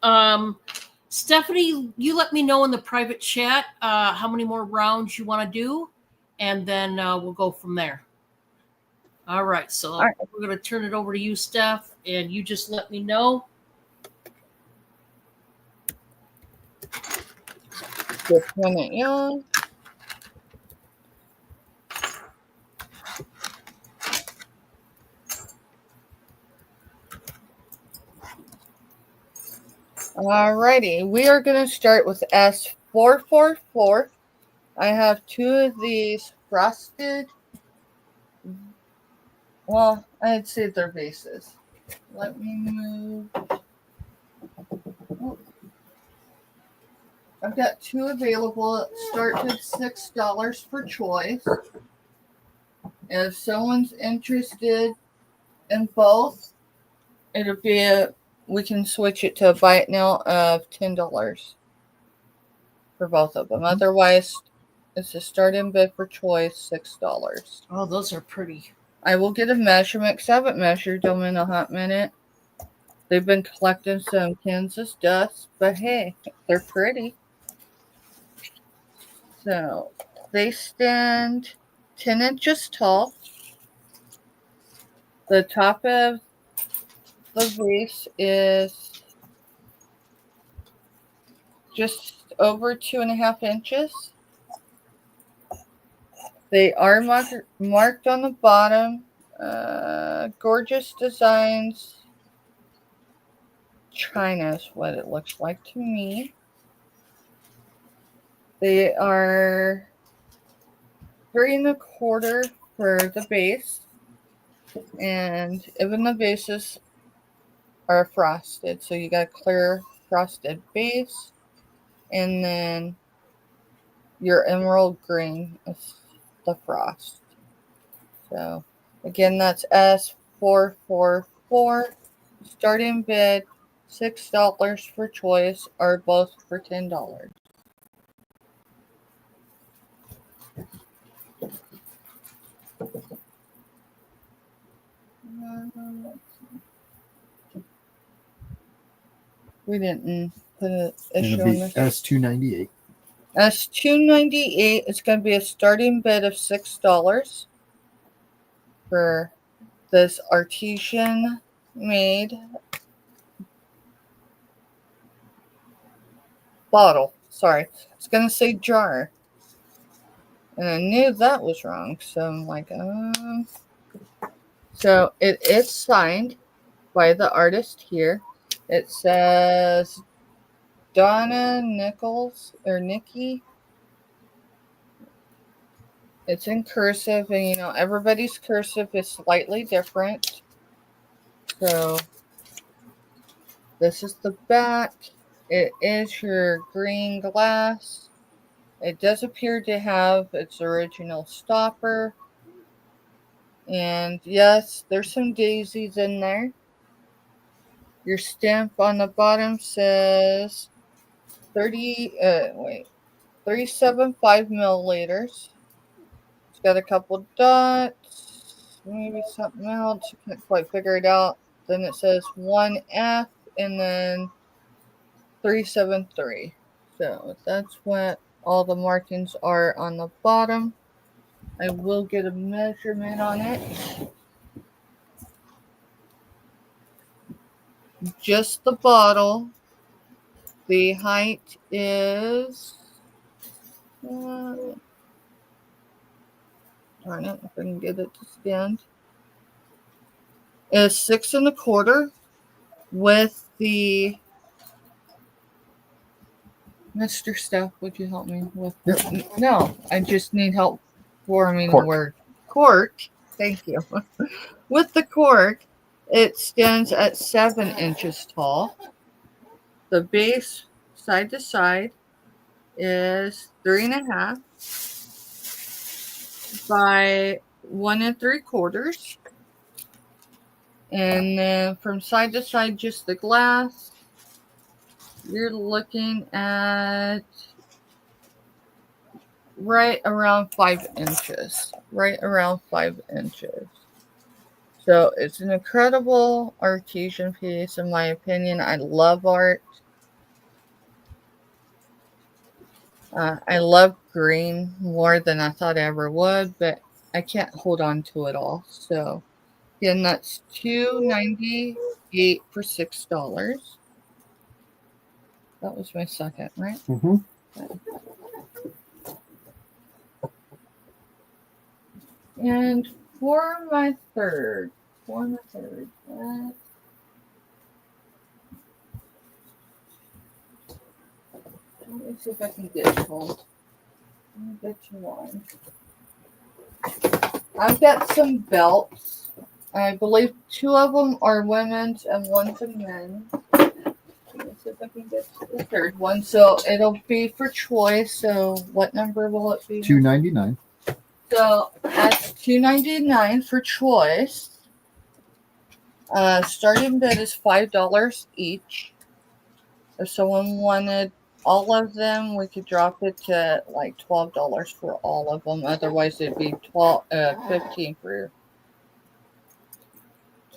Stephanie, you let me know in the private chat how many more rounds you want to do, and then we'll go from there. All right, so we're going to turn it over to you, Steph, and you just let me know. Just a minute, y'all. Alrighty, we are going to start with S444. I have 2 of these frosted. Well, I'd say they're bases. Let me move. Oh. I've got 2 available. It starts at $6 per choice. If someone's interested in both, it'll be we can switch it to a buy it now of $10 for both of them. Otherwise, it's a start-in bid for choice, $6. Oh, those are pretty. I will get a measurement because I haven't measured them in a hot minute. They've been collecting some Kansas dust, but hey, they're pretty. So they stand 10 inches tall. The top of the base is just over 2.5 inches. They are marked on the bottom. Gorgeous designs. China is what it looks like to me. They are 3.25 for the base. And even the bases are frosted. So you got a clear frosted base. And then your emerald green is the frost. So again, that's S444. Starting bid $6 for choice, or both for $10. We didn't put an issue on this. S298. S298 is going to be a starting bid of $6 for this artisan made bottle. Sorry, it's going to say jar. And I knew that was wrong. So I'm like, So it is signed by the artist here. It says Donna Nichols or Nikki. It's in cursive, and you know, everybody's cursive is slightly different. So this is the back. It is your green glass. It does appear to have its original stopper. And yes, there's some daisies in there. Your stamp on the bottom says 37.5 milliliters. It's got a couple dots. maybe something else. I can't quite figure it out. Then it says 1F and then 373. So that's what all the markings are on the bottom. I will get a measurement on it. Just the bottle. The height is darn it, if I can get it to stand. Is 6 1/4 with the Mr. Steph, would you help me with? Yep. No, I just need help forming the Cork. word cork. Thank you. With the cork, it stands at 7 inches tall. The base side to side is 3.5 by 1 3/4. And then from side to side, just the glass, you're looking at right around 5 inches. Right around 5 inches. So it's an incredible artesian piece, in my opinion. I love art. I love green more than I thought I ever would, but I can't hold on to it all. So again, that's $2.98 for $6. That was my second, right? Mm-hmm. And for my third, let me see if I can get it home. Let me get you one. I've got some belts. I believe 2 of them are women's and one's a men's. Let me see if I can get the third one. So it'll be for choice. So what number will it be? $2.99. So that's $2.99 for choice. Starting bid is $5 each. If someone wanted all of them, we could drop it to like $12 for all of them. Otherwise, it'd be $15 for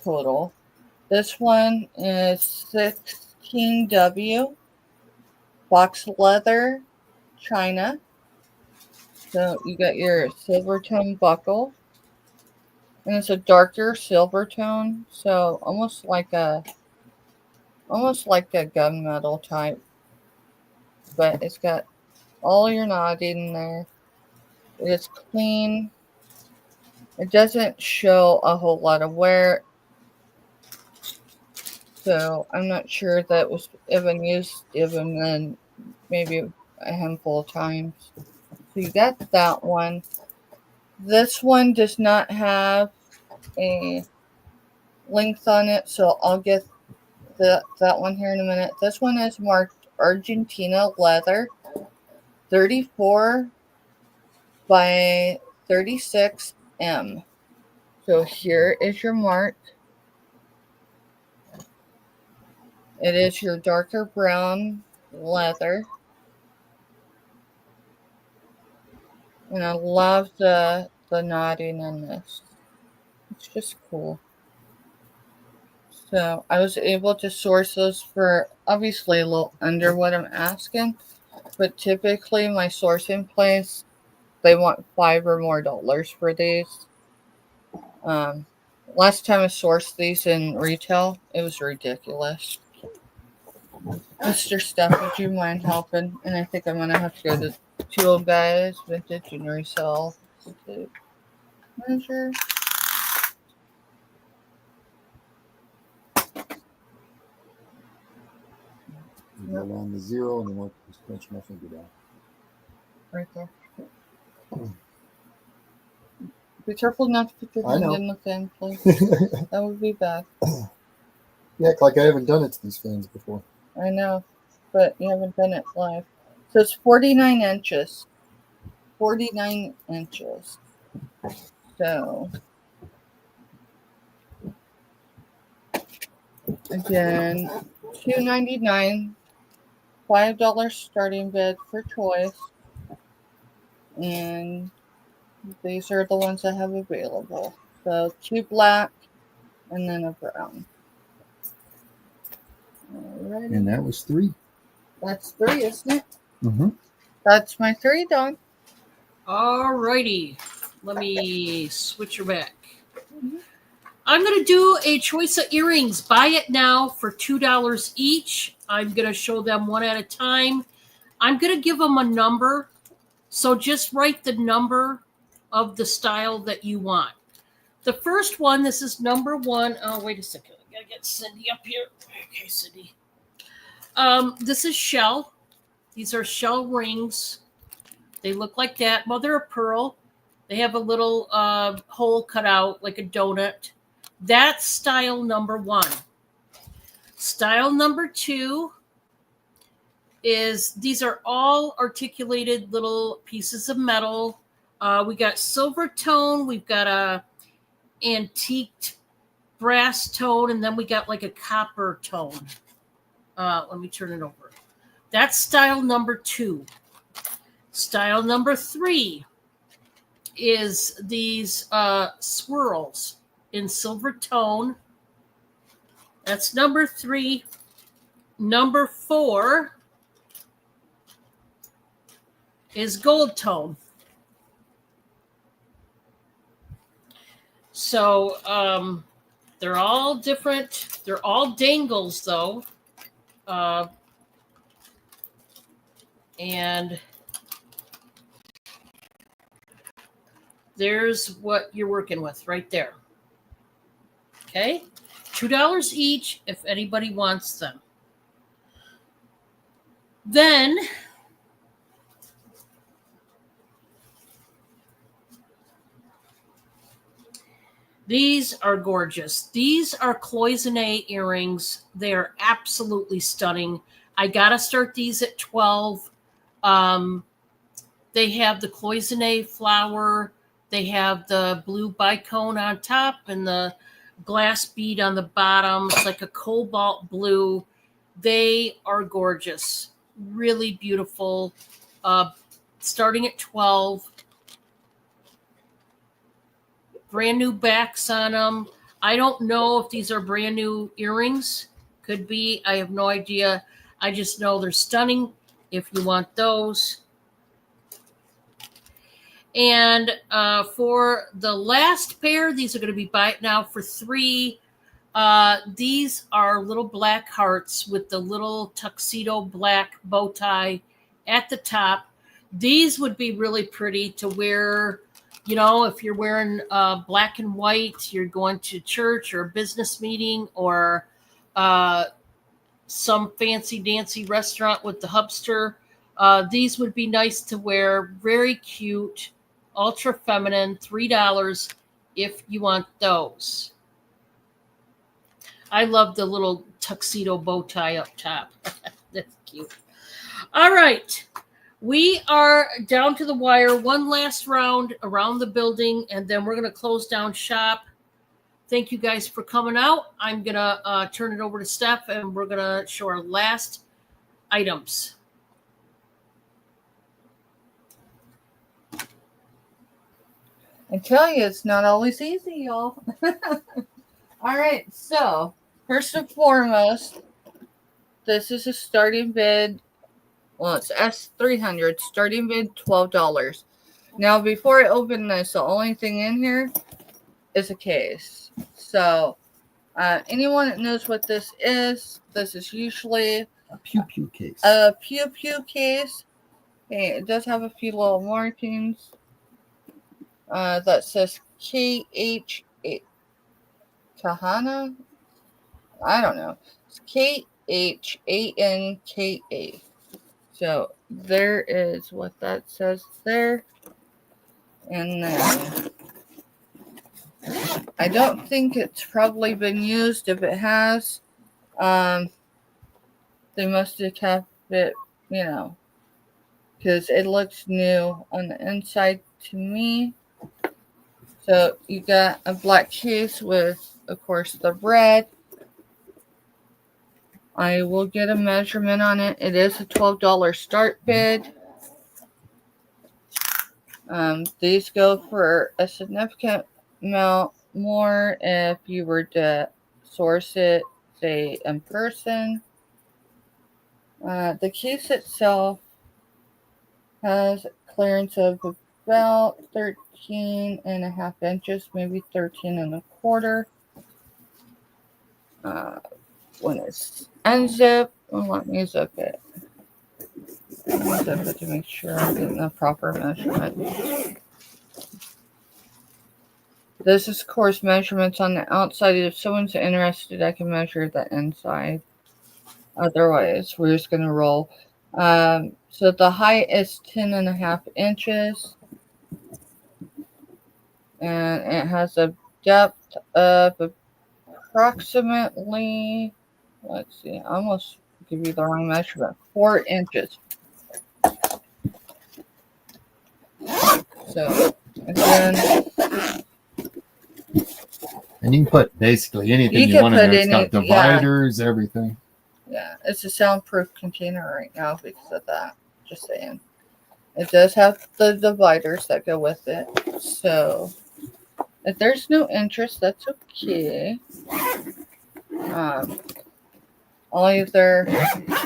total. This one is 16W box leather china. So you got your silver tone buckle, and it's a darker silver tone, so almost like a gunmetal type, but it's got all your knotting in there. It is clean. It doesn't show a whole lot of wear, so I'm not sure that was even used even then, maybe a handful of times. So you got that one. This one does not have a length on it, so I'll get that one here in a minute. This one is marked Argentina leather, 34 by 36 M. So here is your mark. It is your darker brown leather. And I love the knotting in this. It's just cool. So I was able to source those for obviously a little under what I'm asking. But typically my sourcing place, they want $5 or more for these. Last time I sourced these in retail, it was ridiculous. Mr. Steph, would you mind helping? And I think I'm gonna have to go to Two Old Guys Vintage and Resell to measure. You go down to 0 and then I'll just pinch my finger down. Right there. Be careful not to put your hand in the fan, please. That would be bad. You act like I haven't done it to these fans before. I know, but you haven't done it live. So it's 49 inches. 49 inches. So, again, $2.99, $5 starting bid for choice. And these are the ones I have available. So 2 black and then a brown. Alrighty. And that was 3. That's 3, isn't it? Mm-hmm. That's my 3 done. Alrighty. Let me switch her back. Mhm. I'm going to do a choice of earrings. Buy it now for $2 each. I'm going to show them one at a time. I'm going to give them a number. So just write the number of the style that you want. The first one, this is number 1. Oh, wait a second. I got to get Cindy up here. Okay, Cindy. This is shell. These are shell rings. They look like that. Mother of pearl. They have a little hole cut out like a donut. That's style number 1. Style number 2 is these are all articulated little pieces of metal. We got silver tone. We've got a antiqued brass tone, and then we got like a copper tone. Let me turn it over. That's style number 2. Style number 3 is these swirls in silver tone. That's number 3. Number 4 is gold tone. So they're all different. They're all dangles though. And there's what you're working with right there. Okay? $2 each if anybody wants them. Then these are gorgeous. These are cloisonne earrings. They are absolutely stunning. I gotta start these at 12. They have the cloisonne flower. They have the blue bicone on top and the glass bead on the bottom. It's like a cobalt blue. They are gorgeous. Really beautiful. Starting at 12. Brand new backs on them. I don't know if these are brand new earrings. Could be. I have no idea. I just know they're stunning if you want those. And for the last pair, these are going to be buy it now for $3. These are little black hearts with the little tuxedo black bow tie at the top. These would be really pretty to wear, you know, if you're wearing black and white, you're going to church or a business meeting or some fancy dancy restaurant with the hubster. These would be nice to wear. Very cute, ultra feminine, $3 if you want those. I love the little tuxedo bow tie up top. That's cute. All right. We are down to the wire. One last round around the building, and then we're going to close down shop. Thank you guys for coming out. I'm going to turn it over to Steph, and we're going to show our last items. I tell you, it's not always easy, y'all. All right, so first and foremost, this is a starting bid. Well, it's S300, starting bid $12. Now, before I open this, the only thing in here is a case. So, anyone that knows what this is usually A pew case. a pew case. Okay, it does have a few little markings that says KH8 Kahana. I don't know. It's KHANKA. So there is what that says there. And then I don't think it's probably been used. If it has, they must have kept it, you know, because it looks new on the inside to me. So you got a black case with, of course, the red. I will get a measurement on it. It is a $12 start bid. These go for a significant amount more if you were to source it, say, in person. The case itself has clearance of about 13 and a half inches, maybe 13 and a quarter. When it's unzipped, well, let me zip it. Zip it to make sure I'm getting the proper measurement. This is, of course, measurements on the outside. If someone's interested, I can measure the inside. Otherwise, we're just going to roll. So the height is 10 and a half inches. And it has a depth of approximately, let's see, I almost give you the wrong measurement, 4 inches. So, again, And you can put basically anything You you, can want in put there. It's got any- dividers, everything. yeah, it's a soundproof container right now because of that. Just saying. It does have the dividers that go with it. So, if there's no interest, that's okay. I'll either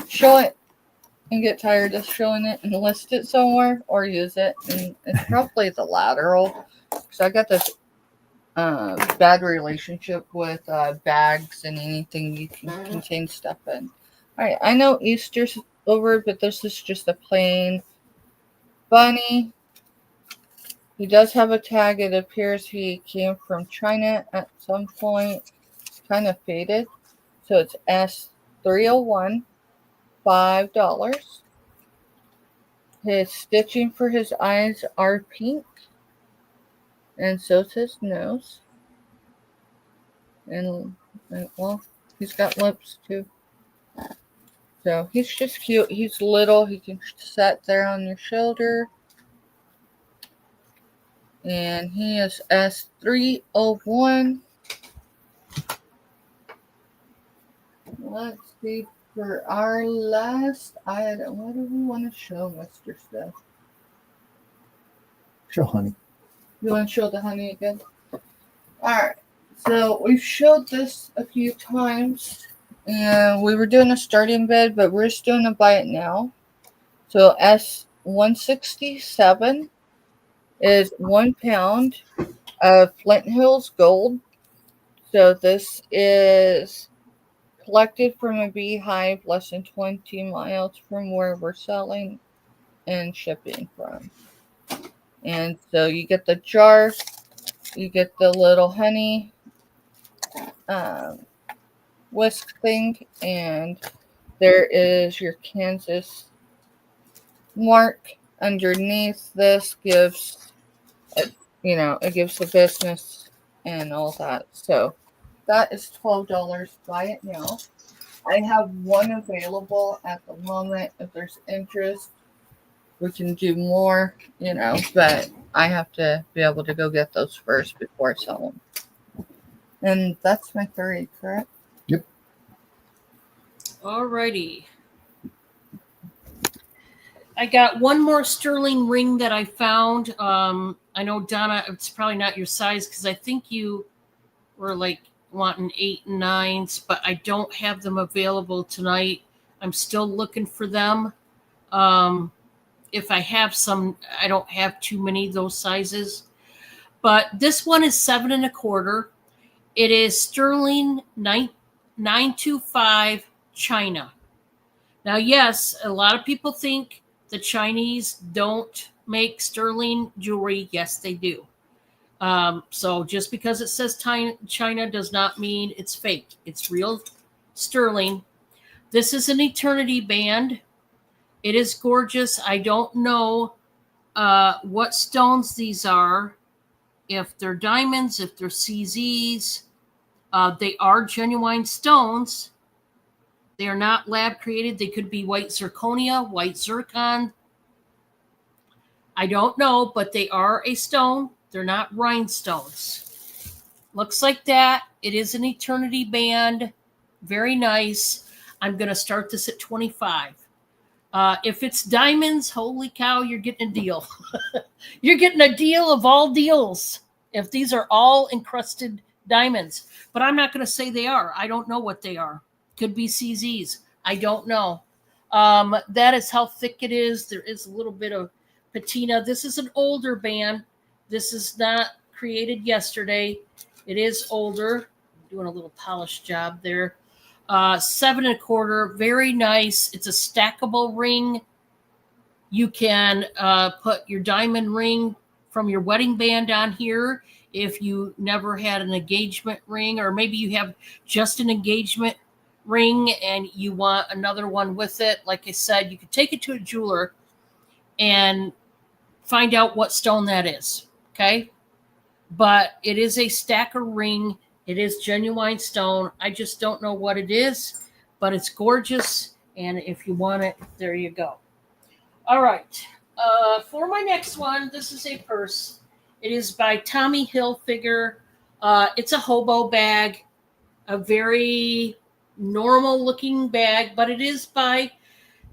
show it and get tired of showing it and list it somewhere, or use it. And it's probably the lateral. Because I got this bad relationship with bags and anything you can contain stuff in. Alright, I know Easter's over, but this is just a plain bunny. He does have a tag. It appears he came from China at some point. It's kind of faded. So it's S301, $5. His stitching for his eyes are pink. And so's his nose. And well, he's got lips too. So he's just cute. He's little. He can sit there on your shoulder. And he is S301. Let's see, for our last item, what do we want to show, Mr. Steph? Show honey. You want to show the honey again? Alright, so we've showed this a few times, and we were doing a starting bid, but we're just doing a buy it now. So S167 is 1 pound of Flint Hills gold. So this is collected from a beehive less than 20 miles from where we're selling and shipping from. And so you get the jar, you get the little honey whisk thing, and there is your Kansas mark underneath. This gives it, it gives the business and all that. So that is $12. Buy it now. I have one available at the moment. If there's interest, we can do more, but I have to be able to go get those first before I sell them. And that's my 30, correct? Yep. Alrighty. I got one more sterling ring that I found. I know, Donna, it's probably not your size because I think you were like wanting 8 and 9s, but I don't have them available tonight. I'm still looking for them. If I have some, I don't have too many of those sizes. But this one is 7 1/4. It is sterling 925 China. Now, yes, a lot of people think the Chinese don't make sterling jewelry. Yes, they do. So just because it says China does not mean it's fake. It's real sterling. This is an eternity band. It is gorgeous. I don't know what stones these are. If they're diamonds, if they're CZs. They are genuine stones. They are not lab created. They could be white zirconia, white zircon. I don't know, but they are a stone. They're not rhinestones. Looks like that. It is an eternity band. Very nice. I'm going to start this at 25. If it's diamonds, holy cow, you're getting a deal. You're getting a deal of all deals. if these are all encrusted diamonds, but I'm not going to say they are. I don't know what they are. Could be CZs. I don't know. That is how thick it is. There is a little bit of patina. This is an older band. This is not created yesterday. It is older. I'm doing a little polish job there. 7 1/4, very nice. It's a stackable ring. You can put your diamond ring from your wedding band on here if you never had an engagement ring, or maybe you have just an engagement ring and you want another one with it. Like I said, you could take it to a jeweler and find out what stone that is. Okay. But it is a stacker ring. It is genuine stone. I just don't know what it is, but it's gorgeous. And if you want it, there you go. All right. For my next one, this is a purse. It is by Tommy Hilfiger. It's a hobo bag, a very normal looking bag, but it is by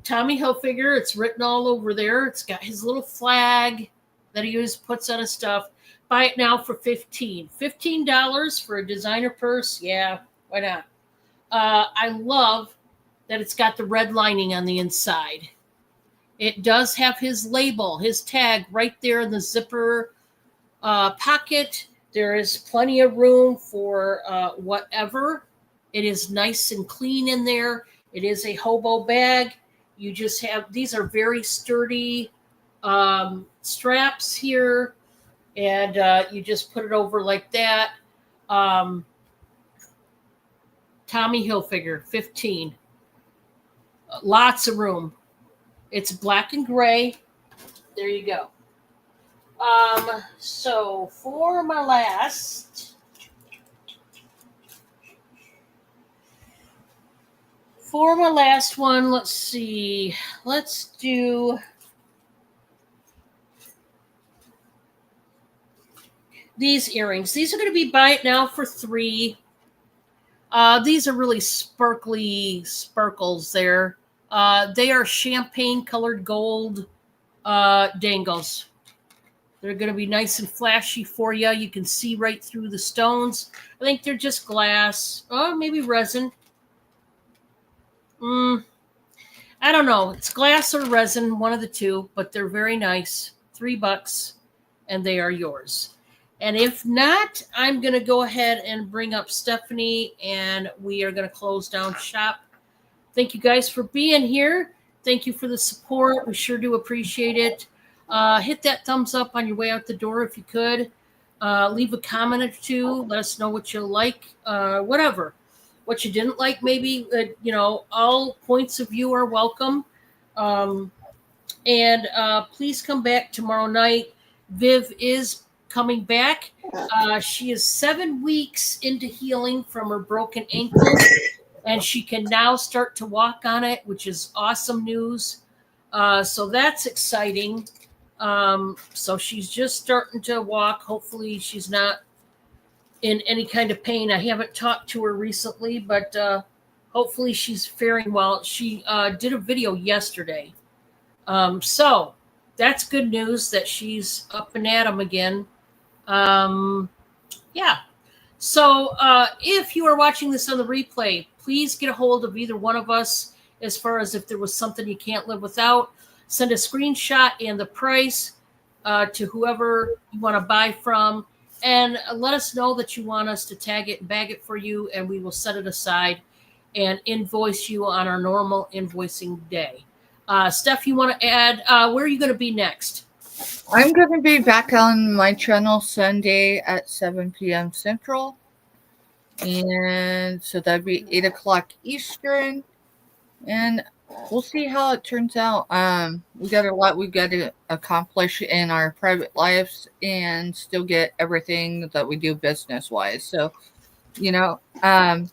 Tommy Hilfiger. It's written all over there. It's got his little flag that he always puts on his stuff. Buy it now for $15 for a designer purse. Yeah, why not? I love that it's got the red lining on the inside. It does have his label, his tag right there in the zipper pocket. There is plenty of room for whatever. It is nice and clean in there. It is a hobo bag. You just have, these are very sturdy straps here. And you just put it over like that. Tommy Hilfiger, 15. Lots of room. It's black and gray. There you go. So for my last one, let's see. Let's do these earrings. These are going to be buy it now for $3. These are really sparkly sparkles there. They are champagne colored gold dangles. They're going to be nice and flashy for you. You can see right through the stones. I think they're just glass. Oh, maybe resin. I don't know. It's glass or resin, one of the two, but they're very nice. $3, and they are yours. And if not, I'm going to go ahead and bring up Stephanie, and we are going to close down shop. Thank you guys for being here. Thank you for the support. We sure do appreciate it. Hit that thumbs up on your way out the door if you could. Leave a comment or two. Let us know what you like, whatever. What you didn't like, maybe, all points of view are welcome. And please come back tomorrow night. Viv is coming back. She is 7 weeks into healing from her broken ankle, and she can now start to walk on it, which is awesome news. So that's exciting. So she's just starting to walk. Hopefully she's not in any kind of pain. I haven't talked to her recently, but hopefully she's faring well. She did a video yesterday. So that's good news that she's up and at 'em again. Yeah. So if you are watching this on the replay, please get a hold of either one of us as far as if there was something you can't live without. Send a screenshot and the price to whoever you want to buy from, and let us know that you want us to tag it and bag it for you, and we will set it aside and invoice you on our normal invoicing day. Steph, you want to add, where are you going to be next? I'm going to be back on my channel Sunday at 7 p.m. Central. And so that'd be 8 o'clock Eastern. And we'll see how it turns out. We got a lot we've got to accomplish in our private lives and still get everything that we do business-wise. So, Don,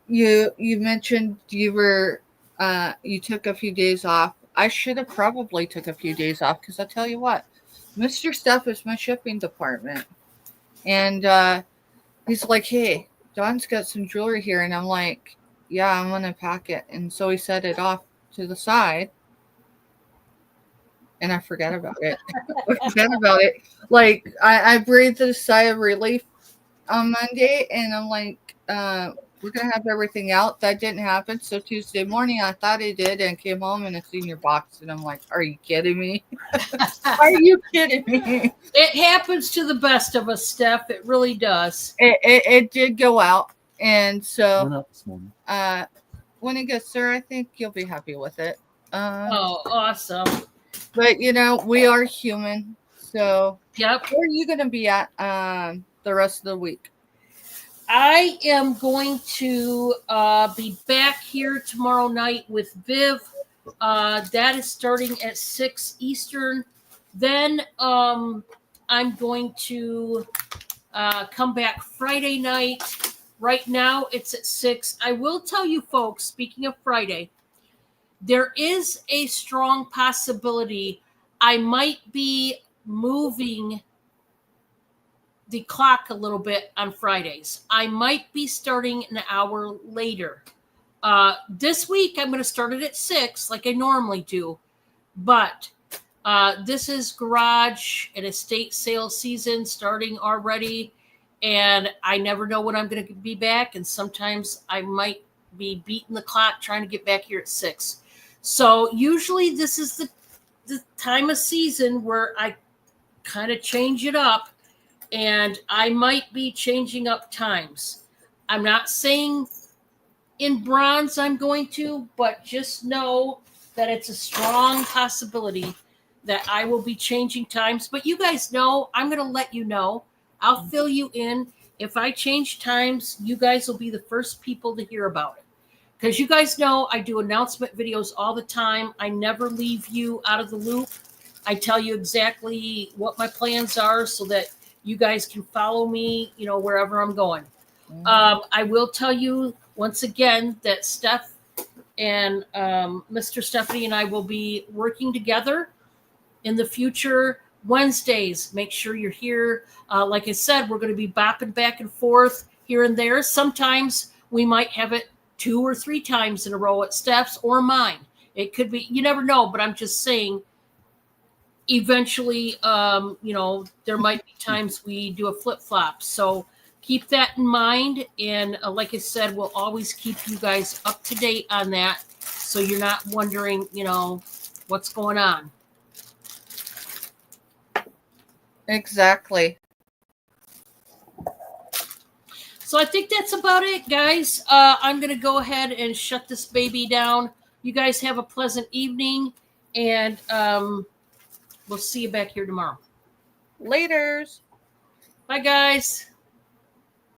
you mentioned you were you took a few days off. I should have probably took a few days off because I'll tell you what, Mr. Stuff is my shipping department. And he's like, hey, Don's got some jewelry here. And I'm like, yeah, I'm going to pack it. And so he set it off to the side. and I forgot about it. I forgot about it. Like I breathed a sigh of relief on Monday, and I'm like, we're gonna have everything out. That didn't happen. So Tuesday morning, I thought it did, and came home and I seen your box, and I'm like, are you kidding me? Are you kidding me? It happens to the best of us, Steph. It really does. It did go out, and Went so up this morning. when it gets there, I think you'll be happy with it. Oh, awesome. But we are human, so Yep. where are you gonna be at the rest of the week? I am going to be back here tomorrow night with Viv. That is starting at 6 Eastern. Then I'm going to come back Friday night. Right now it's at 6. I will tell you folks, speaking of Friday, there is a strong possibility I might be moving the clock a little bit on Fridays. I might be starting an hour later. This week I'm going to start it at 6 like I normally do, but this is garage and estate sale season starting already, and I never know when I'm going to be back, and sometimes I might be beating the clock trying to get back here at 6. So usually this is the time of season where I kind of change it up, and I might be changing up times. I'm not saying in bronze I'm going to, but just know that it's a strong possibility that I will be changing times. But you guys know, I'm going to let you know. I'll fill you in. If I change times, you guys will be the first people to hear about it. Because you guys know I do announcement videos all the time. I never leave you out of the loop. I tell you exactly what my plans are so that you guys can follow me, wherever I'm going. I will tell you once again that Steph and Mr. Stephanie and I will be working together in the future. Wednesdays, make sure you're here. Like I said, we're going to be bopping back and forth here and there. Sometimes we might have it 2 or 3 times in a row at Steph's or mine. It could be, you never know, but I'm just saying eventually, there might be times we do a flip-flop. So keep that in mind. And like I said, we'll always keep you guys up to date on that. So you're not wondering, what's going on. Exactly. So I think that's about it, guys. I'm going to go ahead and shut this baby down. You guys have a pleasant evening, and we'll see you back here tomorrow. Laters. Bye, guys.